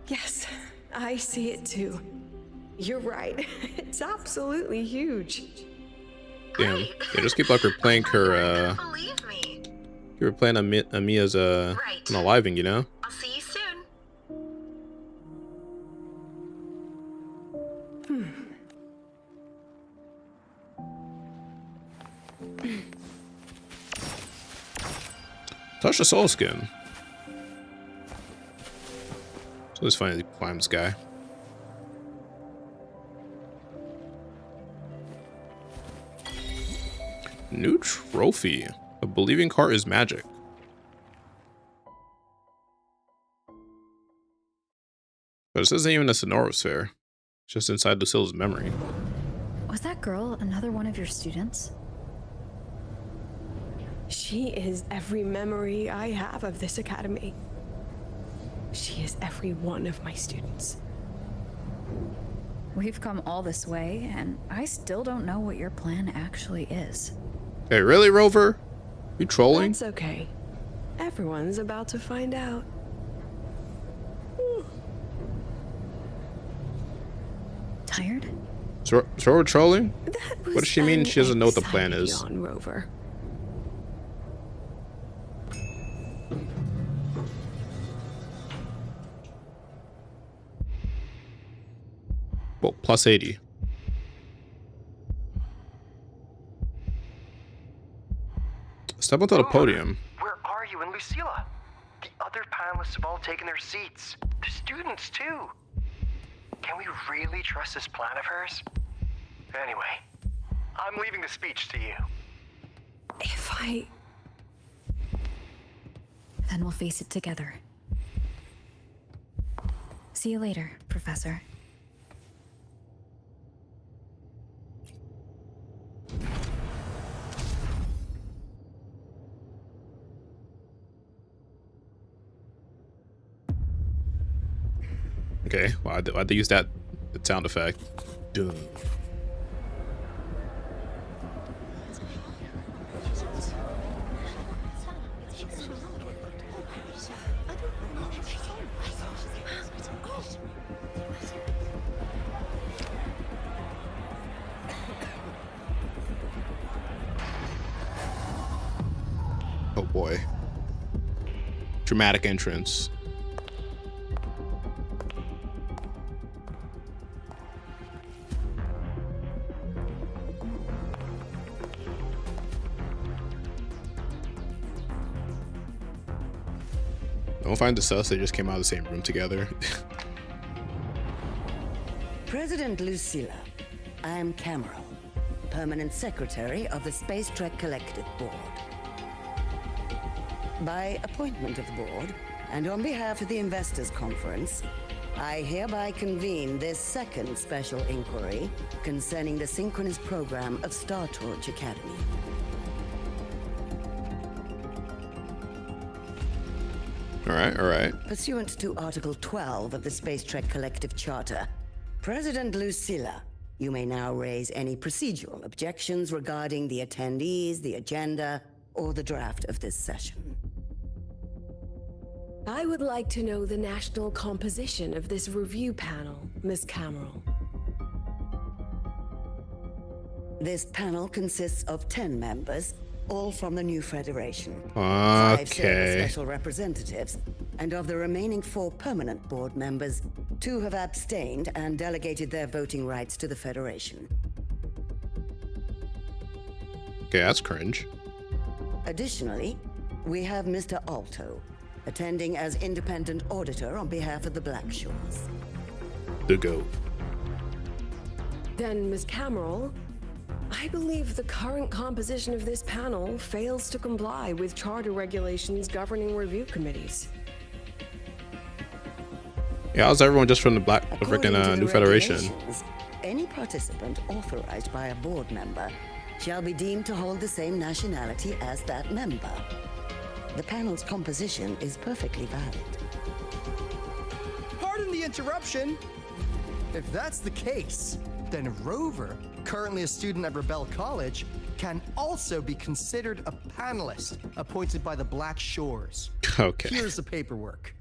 Yes, I see it too. You're right. It's absolutely huge. Damn. Yeah, just keep replaying her, keep replaying Amia's, unaliving, you know? I'll see you soon. Touch the soul skin. So it's funny to climb this guy. New trophy. A believing heart is magic. But this isn't even a sonorosphere. It's just inside Lucilla's memory. Was that girl another one of your students? She is every memory I have of this academy. She is every one of my students. We've come all this way, and I still don't know what your plan actually is. Hey, really, Rover? You trolling? That's okay. Everyone's about to find out. Tired? Is Rover trolling? What does she mean she doesn't know what the plan is? Rover. Well, plus 80. Step onto the podium. Where are you and Lucilla? The other panelists have all taken their seats. The students, too. Can we really trust this plan of hers? Anyway, I'm leaving the speech to you. If I... Then we'll face it together. See you later, Professor. Okay, why'd they use that the sound effect? Duh. Oh boy. Dramatic entrance. Don't find the sus, they just came out of the same room together. President Lucilla, I am Cameron, Permanent Secretary of the Space Trek Collective Board. By appointment of the board, and on behalf of the Investors Conference, I hereby convene this second special inquiry concerning the synchronous program of Star Torch Academy. All right. Pursuant to Article 12 of the Space Trek Collective Charter, President Lucilla, you may now raise any procedural objections regarding the attendees, the agenda, or the draft of this session. I would like to know the national composition of this review panel, Ms. Cameron. This panel consists of 10 members, all from the new Federation. Okay. 5 serve as special representatives, and of the remaining 4 permanent board members, 2 have abstained and delegated their voting rights to the Federation. Okay, that's cringe. Additionally, we have Mr. Alto, attending as independent auditor on behalf of the Black Shores. The GOAT. Then, Ms. Cameron, I believe the current composition of this panel fails to comply with charter regulations governing review committees. Yeah, how's everyone just from the According to the New Federation? regulations, any participant authorized by a board member shall be deemed to hold the same nationality as that member. The panel's composition is perfectly valid. Pardon the interruption. If that's the case, then Rover, currently a student at Rebel College, can also be considered a panelist appointed by the Black Shores. Okay. Here's the paperwork.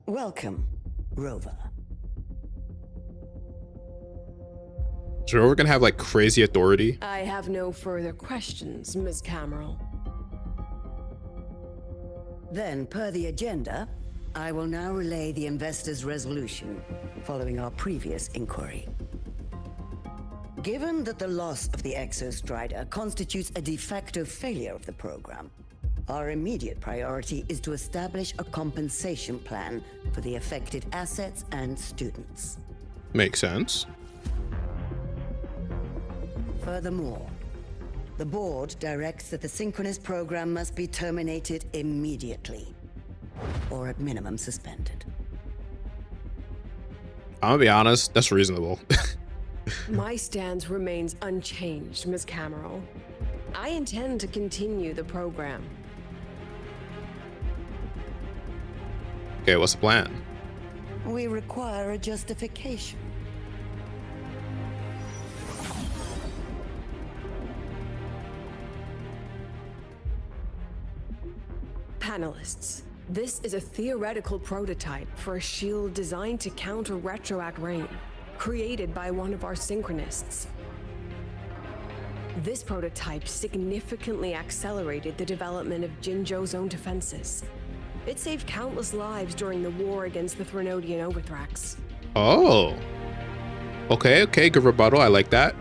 Welcome, Rover. So we're gonna have like crazy authority. I have no further questions, Ms. Cameron. Then, per the agenda, I will now relay the investors' resolution following our previous inquiry. Given that the loss of the Exostrider constitutes a de facto failure of the program, our immediate priority is to establish a compensation plan for the affected assets and students. Makes sense. Furthermore, the board directs that the synchronous program must be terminated immediately, or at minimum suspended. I'm gonna be honest, that's reasonable. My stance remains unchanged, Ms. Cameron. I intend to continue the program. Okay, what's the plan? We require a justification. Panelists, this is a theoretical prototype for a shield designed to counter retroact rain, created by one of our synchronists. This prototype significantly accelerated the development of Jinzhou's own defenses. It saved countless lives during the war against the Threnodian Overthrax. Oh. Okay, good rebuttal. I like that.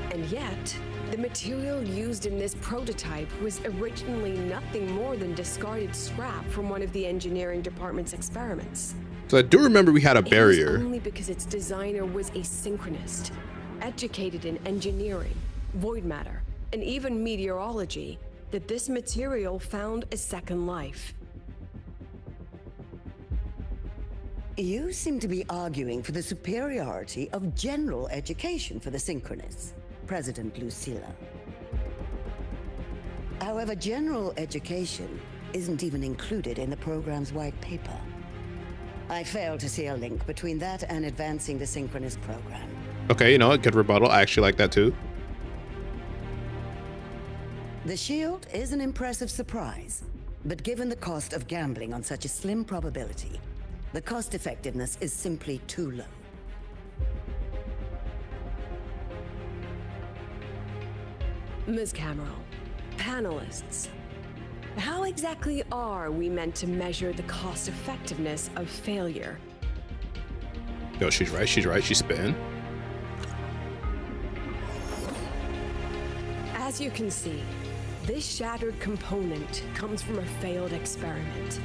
And yet, the material used in this prototype was originally nothing more than discarded scrap from one of the engineering department's experiments. So I do remember we had a barrier. It was only because its designer was a synchronist, educated in engineering, void matter, and even meteorology, that this material found a second life. You seem to be arguing for the superiority of general education for the synchronists, President Lucilla. However, general education isn't even included in the program's white paper. I fail to see a link between that and advancing the synchronous program. Okay, you know what? Good rebuttal. I actually like that too. The shield is an impressive surprise, but given the cost of gambling on such a slim probability, the cost effectiveness is simply too low. Ms. Cameron, panelists, how exactly are we meant to measure the cost effectiveness of failure? Yo, she's right. She's right. She's spitting. As you can see, this shattered component comes from a failed experiment.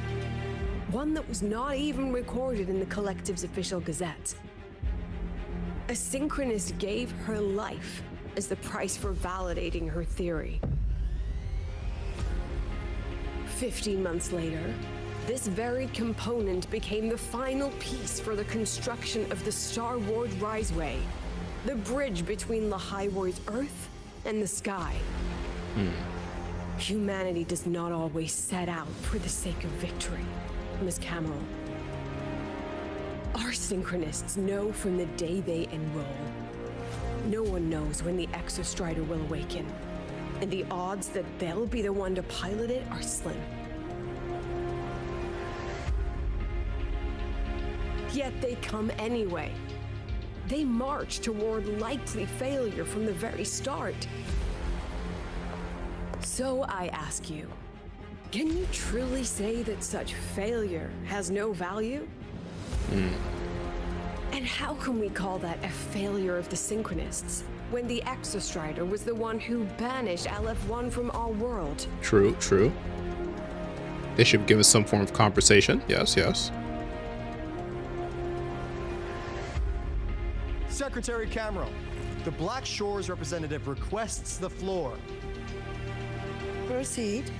One that was not even recorded in the Collective's official gazette. A synchronist gave her life as the price for validating her theory. 15 months later, this very component became the final piece for the construction of the Star Ward Riseway, the bridge between Lahaiwar's Earth and the sky. Humanity does not always set out for the sake of victory, Ms. Cameron. Our synchronists know from the day they enroll. No one knows when the Exostrider will awaken, and the odds that they'll be the one to pilot it are slim. Yet they come anyway. They march toward likely failure from the very start. So I ask you, can you truly say that such failure has no value? And how can we call that a failure of the Synchronists, when the Exostrider was the one who banished LF1 from our world? True, true. They should give us some form of compensation. Yes, yes. Secretary Cameron, the Black Shores representative requests the floor. Proceed.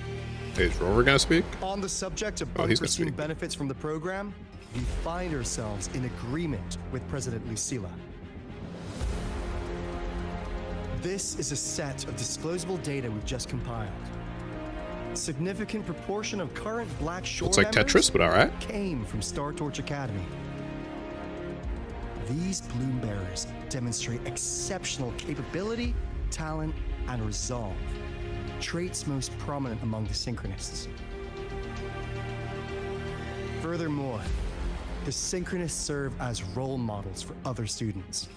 Is Rover gonna speak? On the subject of he's gonna unforeseen speak. benefits from the program, we find ourselves in agreement with President Lucilla. This is a set of disclosable data we've just compiled. Significant proportion of current Black Shore Looks like members Tetris, but all right. came from Star Torch Academy. These Bloom Bearers demonstrate exceptional capability, talent, and resolve, traits most prominent among the Synchronists. Furthermore, the Synchronists serve as role models for other students.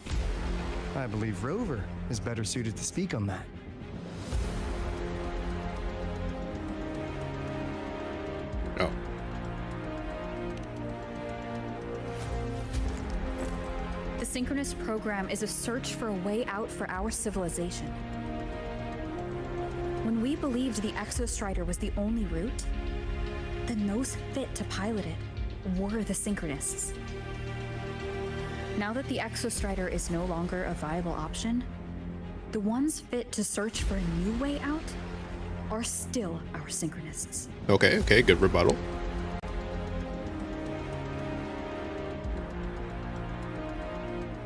I believe Rover is better suited to speak on that. Oh. The Synchronous program is a search for a way out for our civilization. When we believed the Exostrider was the only route, then those fit to pilot it were the Synchronists. Now that the Exostrider is no longer a viable option, the ones fit to search for a new way out are still our Synchronists. Okay, okay, good rebuttal.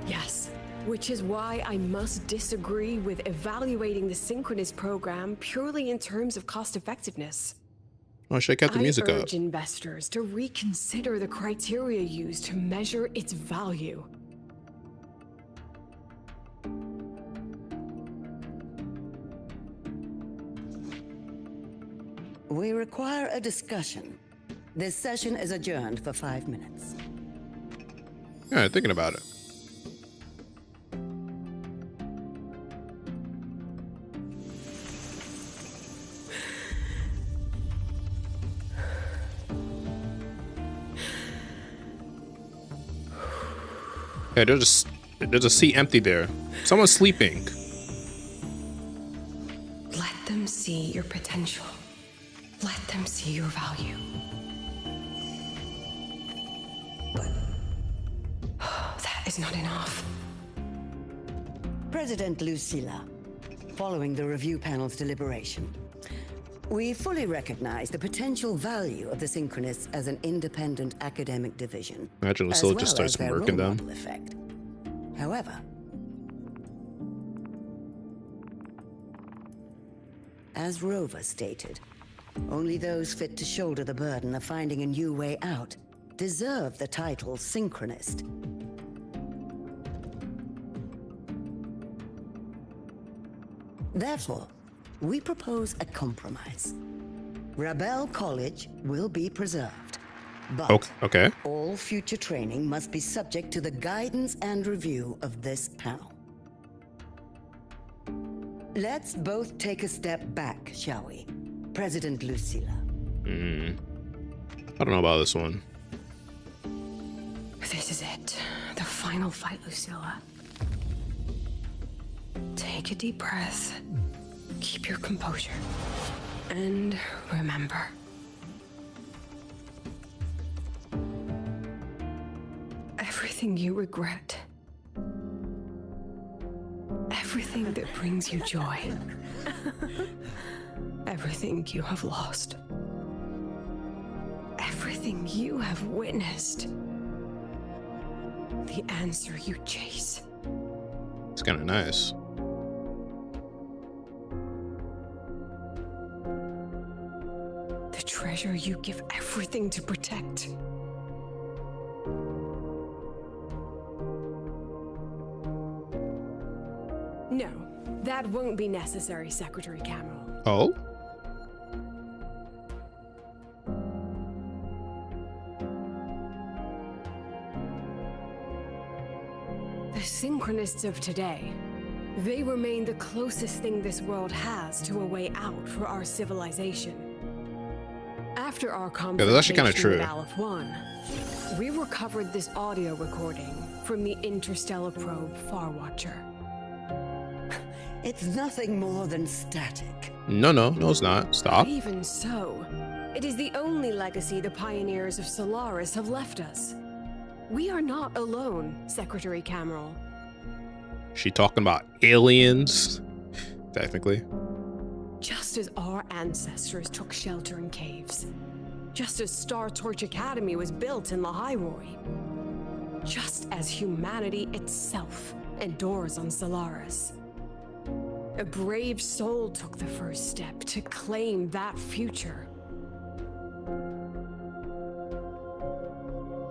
Yes, which is why I must disagree with evaluating the Synchronous program purely in terms of cost effectiveness. Oh, should I cut the music I up? urge investors to reconsider the criteria used to measure its value. We require a discussion. This session is adjourned for 5 minutes. Yeah, thinking about it. Yeah, there's a seat empty there. Someone's sleeping. Let them see your potential. Let them see your value. But that is not enough. President Lucilla, following the review panel's deliberation, we fully recognize the potential value of the Synchronists as an independent academic division. Imagine as Lucilla well just starts as their murking role them. model effect. However, as Rover stated, Only those fit to shoulder the burden of finding a new way out deserve the title Synchronist. Therefore, we propose a compromise. Rebel College will be preserved, but okay. all future training must be subject to the guidance and review of this panel. Let's both take a step back, shall we? President Lucilla. I don't know about this one. This is it. The final fight, Lucilla. Take a deep breath. Keep your composure. And remember. Everything you regret. Everything that brings you joy. Everything you have lost. Everything you have witnessed. The answer you chase. It's kind of nice. The treasure you give everything to protect. No, that won't be necessary, Secretary Cameron. Oh? The Synchronists of today, they remain the closest thing this world has to a way out for our civilization. After our conversation that's actually kind of true. with Aleph 1, we recovered this audio recording from the interstellar probe Farwatcher. It's nothing more than static. No, it's not. Stop. Even so, it is the only legacy the pioneers of Solaris have left us. We are not alone, Secretary Cameron. She talking about aliens? Technically. Just as our ancestors took shelter in caves, just as Star Torch Academy was built in Lahairoi, just as humanity itself endures on Solaris. A brave soul took the first step to claim that future.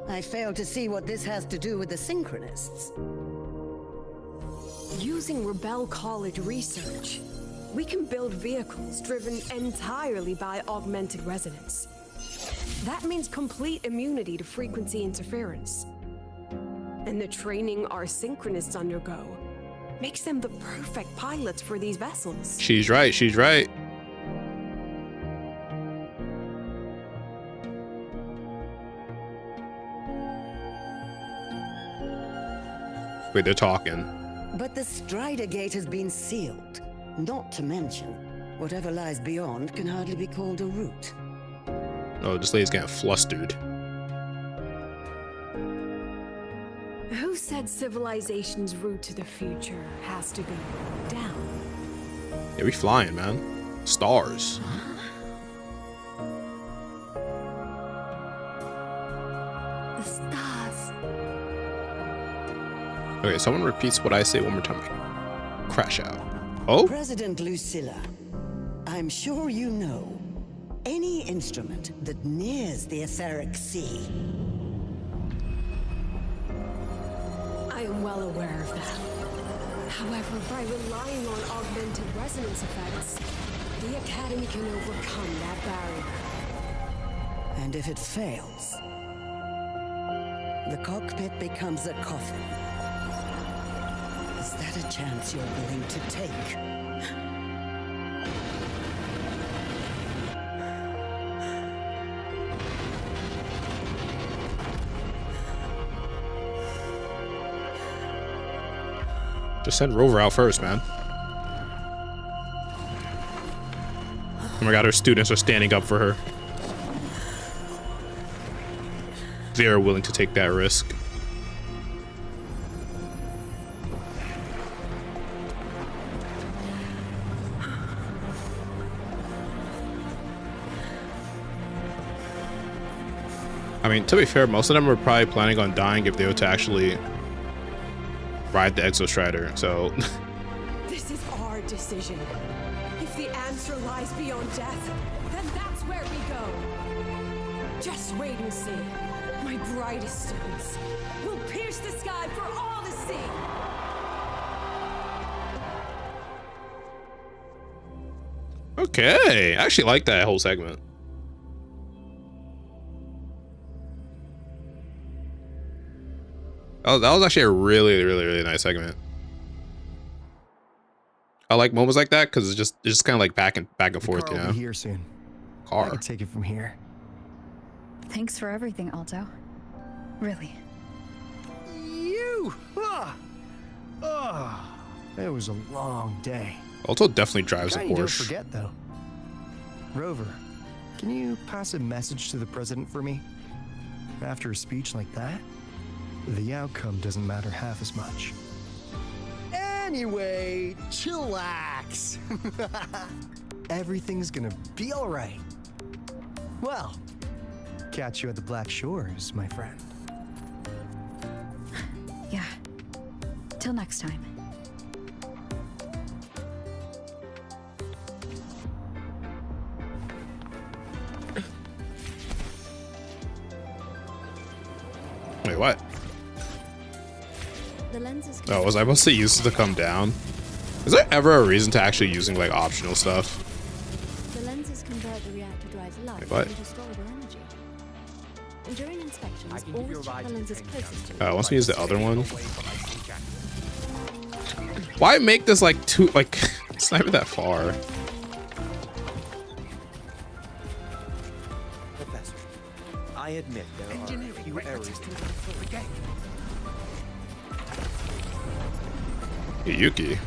I fail to see what this has to do with the Synchronists. Using Rebel College research, we can build vehicles driven entirely by augmented resonance. That means complete immunity to frequency interference. And the training our Synchronists undergo makes them the perfect pilots for these vessels. She's right. Wait, they're talking. But the Strider Gate has been sealed. Not to mention, whatever lies beyond can hardly be called a route. Oh, this lady's getting flustered. Who said civilization's route to the future has to go down? Yeah, we flying, man. Stars. The stars. Okay, someone repeats what I say one more time. Crash out. Oh? President Lucilla, I'm sure you know, any instrument that nears the etheric sea. I am well aware of that. However, by relying on augmented resonance effects, the Academy can overcome that barrier. And if it fails, the cockpit becomes a coffin. Is that a chance you're willing to take? Just send Rover out first, man. Oh my god, her students are standing up for her. They're willing to take that risk. I mean, to be fair, most of them were probably planning on dying if they were to actually ride the Exostrider, so... This is our decision. If the answer lies beyond death, then that's Just wait and see. My brightest students will pierce the sky for all to see. Okay, I actually like that whole segment. Oh, that was actually a really nice segment. I like moments like that because it's just kind of like back and forth, you know. I'll be here soon. I can take it from here. Thanks for everything, Alto. Really. You! It was a long day. Alto definitely drives a Kinda don't Porsche. forget though. Rover, can you pass a message to the president for me? After a speech like that, the outcome doesn't matter half as much. Anyway, chillax. Everything's gonna be all right. Well, catch you at the Black Shores, my friend. Yeah. Till next time. Wait, what? The lenses. Oh, was I supposed to use it to come down? Is there ever a reason to actually using like optional stuff? The lenses convert the reactor drive's light Wait, what? into storable energy. And during inspections, always check the lenses closest to it. Oh, once we use the other one. Why make this like too like it's not even that far? Professor, I admit there are a few errors to the game. Yuki.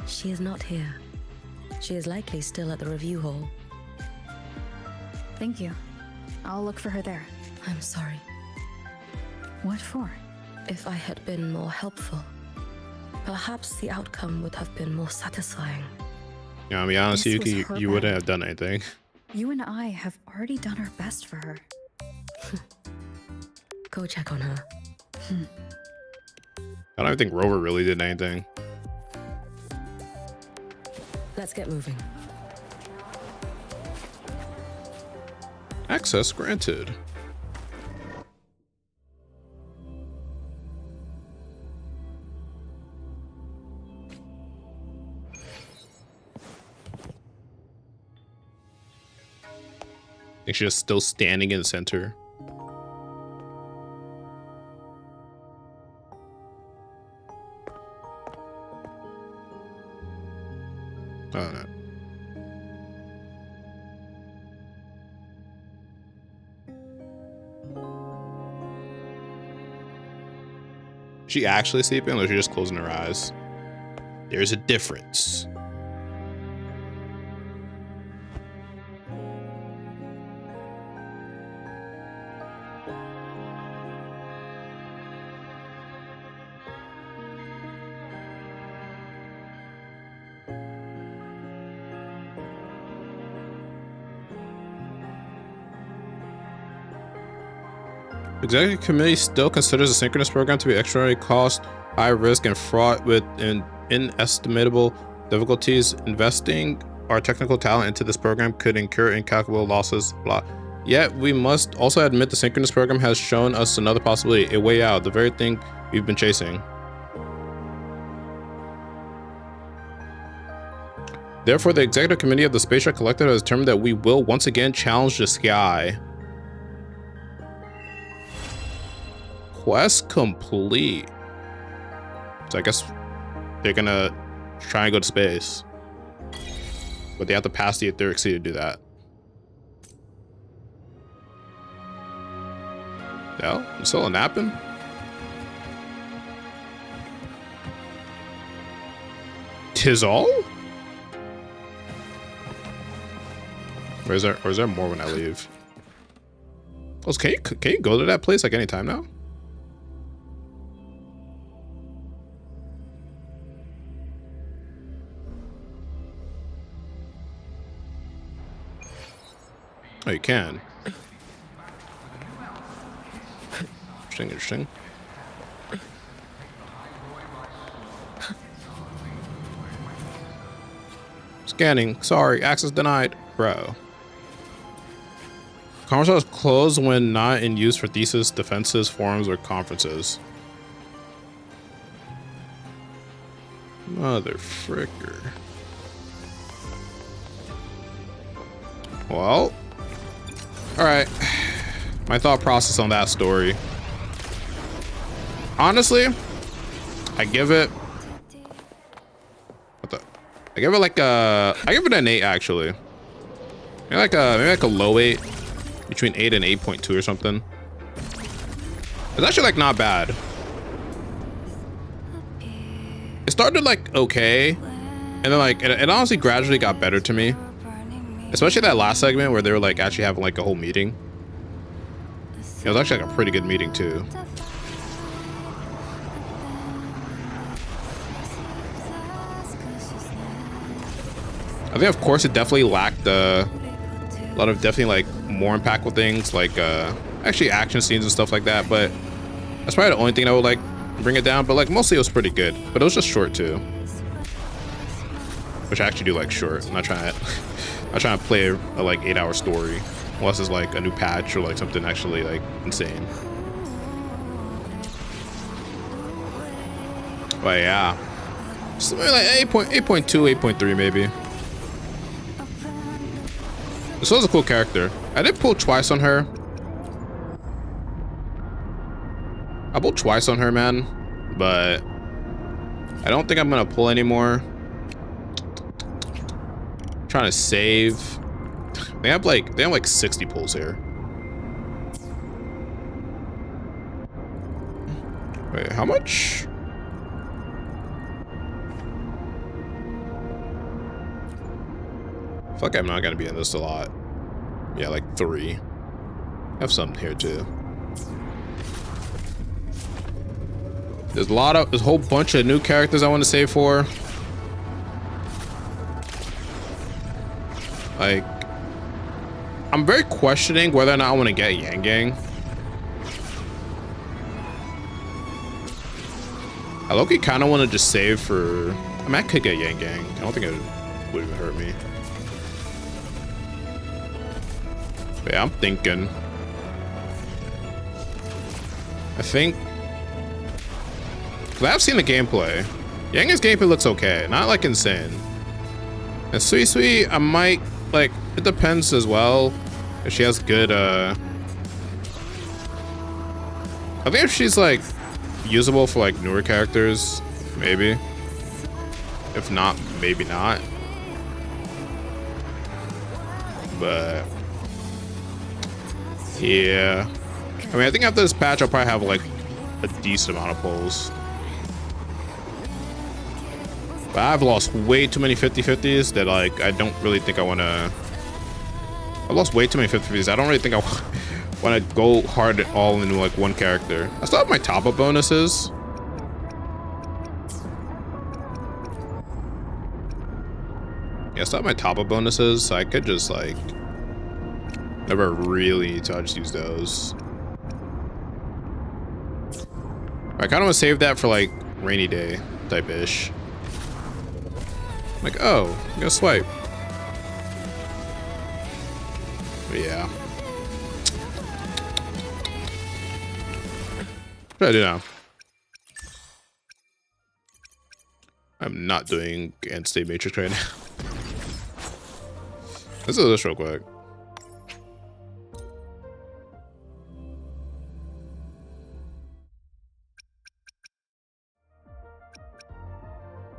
She is not here. She is likely still at the review hall. Thank you. I'll look for her there. I'm sorry. What for? If I had been more helpful, perhaps the outcome would have been more satisfying. Yeah, I'll be honest, This was Yuki, her you wouldn't bad. have done anything. You and I have already done our best for her. Go check on her. I don't even think Rover really did anything. Let's get moving. Access granted. I think she's just still standing in the center. Oh no. Is she actually sleeping or is she just closing her eyes? There's a difference. Executive Committee still considers the synchronous program to be extraordinary cost, high risk, and fraught with inestimable difficulties. Investing our technical talent into this program could incur incalculable losses. Blah. Yet we must also admit the synchronous program has shown us another possibility, a way out, the very thing we've been chasing. Therefore, the Executive Committee of the Space Track Collective has determined that we will once again challenge the sky. Quest complete. So I guess they're gonna try and go to space, but they have to pass the etheric sea to do that. No, I'm still napping. Tis all? Or is there more when I leave? Oh, can you go to that place like any time now? Oh, you can. Interesting, interesting. Scanning. Sorry, access denied. Bro. Conference hall is closed when not in use for thesis, defenses, forums, or conferences. Mother fricker. Well, alright. My thought process on that story. Honestly, I give it I give it like I give it an 8 actually. Maybe like a low 8. Between 8 and 8.2 or something. It's actually like not bad. It started like okay, and then like it honestly gradually got better to me. Especially that last segment where they were like actually having like a whole meeting. It was actually like a pretty good meeting too. I think of course it definitely lacked a lot of definitely like more impactful things like actually action scenes and stuff like that, but that's probably the only thing that would like bring it down. But like mostly it was pretty good, but it was just short too, which I actually do like short. I'm not trying to play a like 8-hour story unless it's like a new patch or like something actually like insane. But yeah, so maybe like 8.2 8.3 maybe. This was a cool character. I did pull twice on her. I pulled twice on her, man, but I don't think I'm gonna pull anymore. I'm trying to save. They have like 60 pulls here. Wait, how much? I feel like I'm not gonna be in this a lot. Yeah, like 3. I have some here too. There's a whole bunch of new characters I want to save for. Like, I'm very questioning whether or not I want to get Yang Gang. I low-key kind of want to just save for. I mean, I could get Yang Gang. I don't think it would even hurt me. But yeah, I'm thinking. I think. I've seen the gameplay. Yang's gameplay looks okay, not like insane. And Sui, I might like. It depends as well. If she has good. I think if she's like usable for like newer characters, maybe. If not, maybe not. But yeah, I mean, I think after this patch, I'll probably have like a decent amount of pulls. But I've lost way too many 50-50s that like I don't really think I want to. I lost way too many 50-50s. I don't really think I want to go hard all into like one character. I still have my top-up bonuses. Yeah, I still have my top-up bonuses, so I could just like never really need to. I'll just use those. I kind of want to save that for like rainy day type ish. Like, oh, I'm gonna swipe. But yeah. What do I do now? I'm not doing end state matrix right now. Let's do this real quick.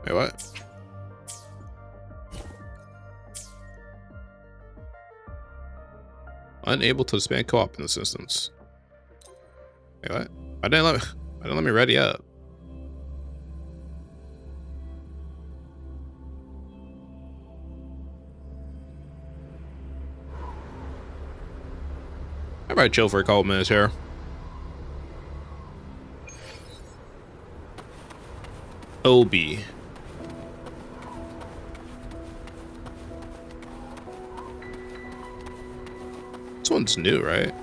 Wait, what? Unable to expand co-op in this instance. Wait, what? Why didn't let me ready up? I might chill for a couple minutes here. OB. This one's new, right?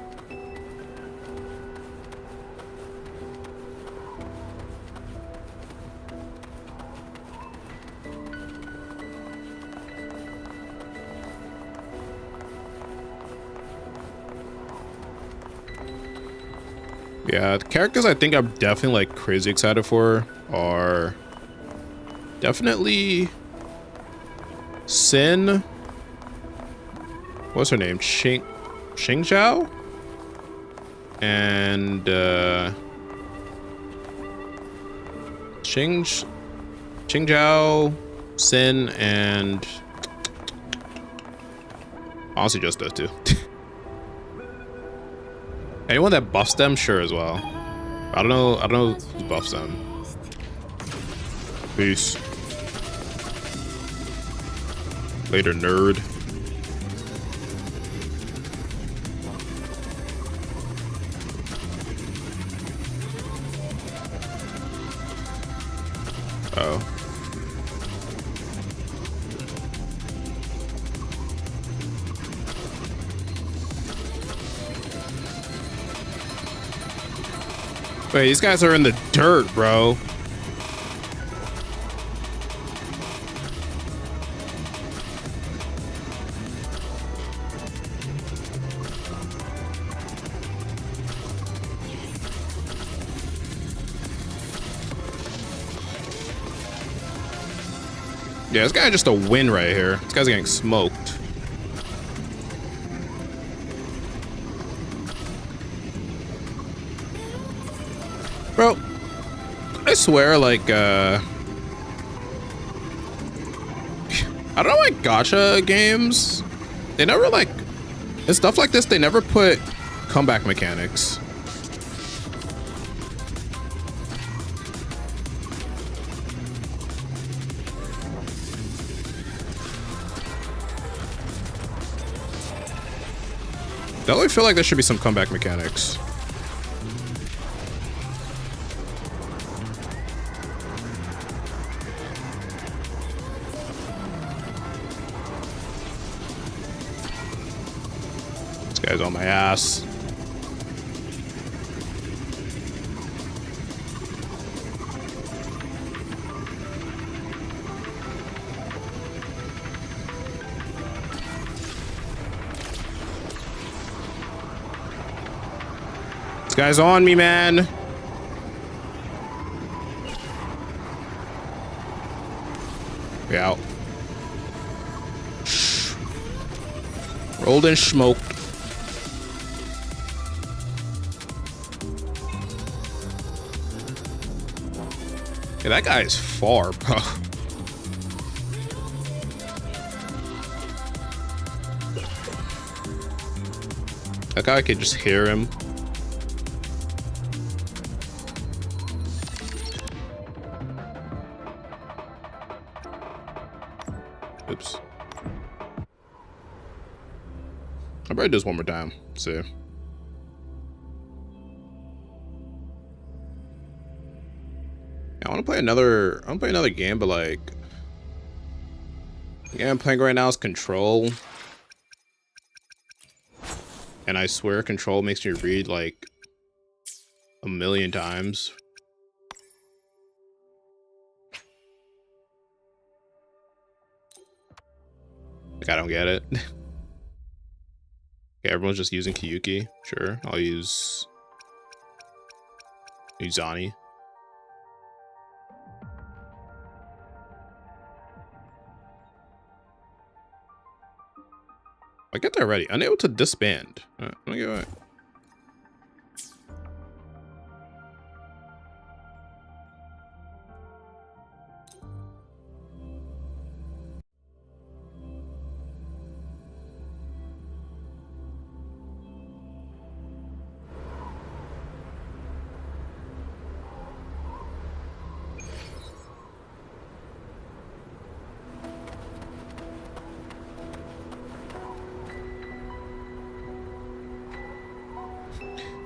Yeah, the characters I think I'm definitely like crazy excited for are definitely Sin. What's her name? Xingzhao? And Xingzhao, Sin, and honestly just those two. Anyone that buffs them, sure as well. I don't know who buffs them. Peace. Later, nerd. Oh. Wait, these guys are in the dirt, bro. Yeah, this guy just a win right here. This guy's getting smoked. Bro, I swear, like, I don't know, like, gacha games, they never, like, and stuff like this, they never put comeback mechanics. I really feel like there should be some comeback mechanics. This guy's on my ass. This guy's on me, man. We out. Rolled and smoked. Yeah, that guy is far, bro. That guy could just hear him. Oops. I'll probably do this one more time. See. Yeah, I want to play another. I want to play another game, but like, the game I'm playing right now is Control, and I swear Control makes me read like a million times. Like, I don't get it. Okay, everyone's just using Kiyuki. Sure, I'll use Zani. I get that ready. Unable to disband. Let me go back.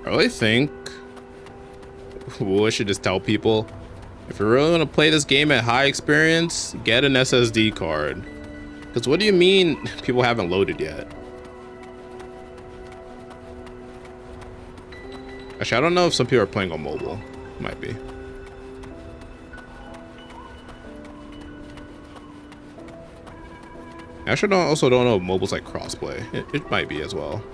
I really think I should just tell people, if you're really going to play this game at high experience, get an SSD card. Because what do you mean people haven't loaded yet? Actually, I don't know if some people are playing on mobile. Might be. Actually, I also don't know if mobile's like crossplay. It might be as well.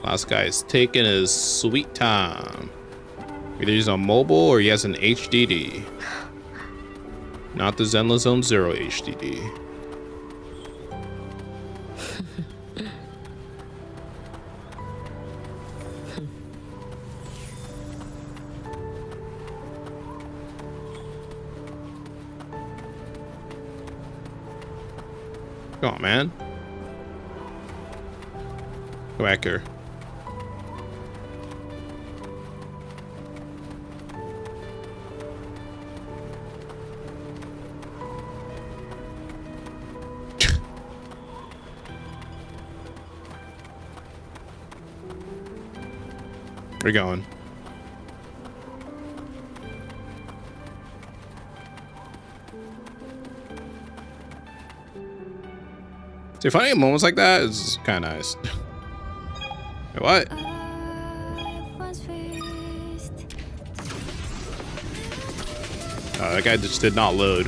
Last guy is taking his sweet time. Either he's on mobile or he has an HDD. Not the Zenless Zone Zero HDD. Come on, man. Go back here. We're going. See, finding moments like that is kind of nice. Wait, what? That guy just did not load.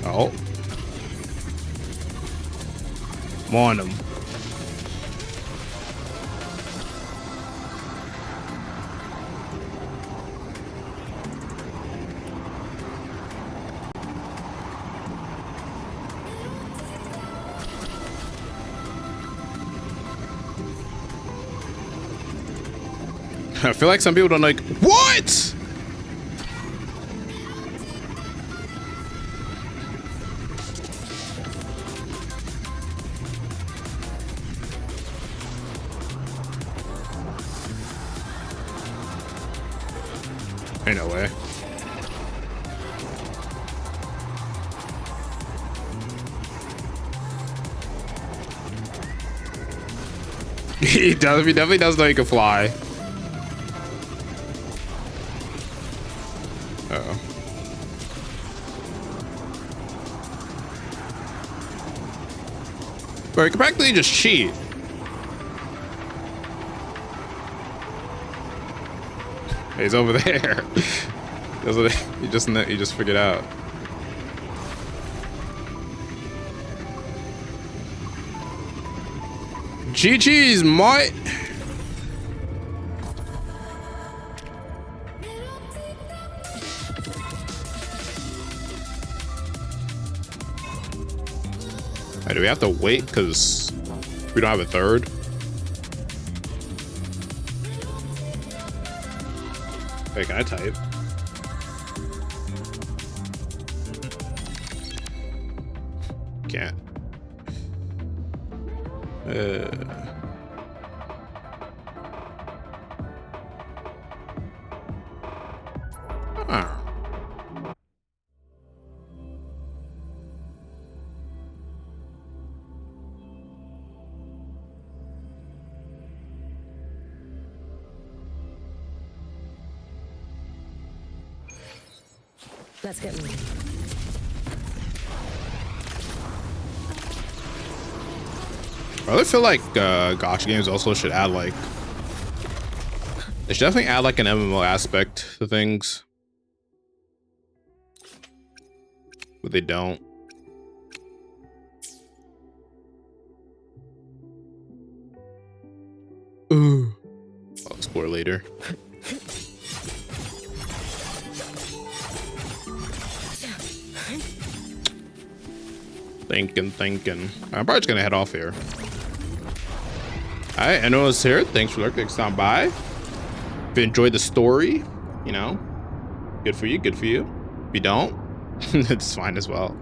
Oh. Want him. I feel like some people don't like what? Ain't no way. He does. He definitely does know he can fly. Uh-oh. Bro, you can practically just cheat. He's over there. You just figured out. GG's, mate. Right, do we have to wait because we don't have a third? Hey, can I type? Can't. Let's get moving. I really feel like gacha games also should add like, they should definitely add like an MMO aspect to things, but they don't. Ooh, I'll explore later. Thinking. I'm probably just gonna head off here. Alright, anyone was here, thanks for lurking. Next time, bye. If you enjoyed the story, you know, good for you, good for you. If you don't, it's fine as well.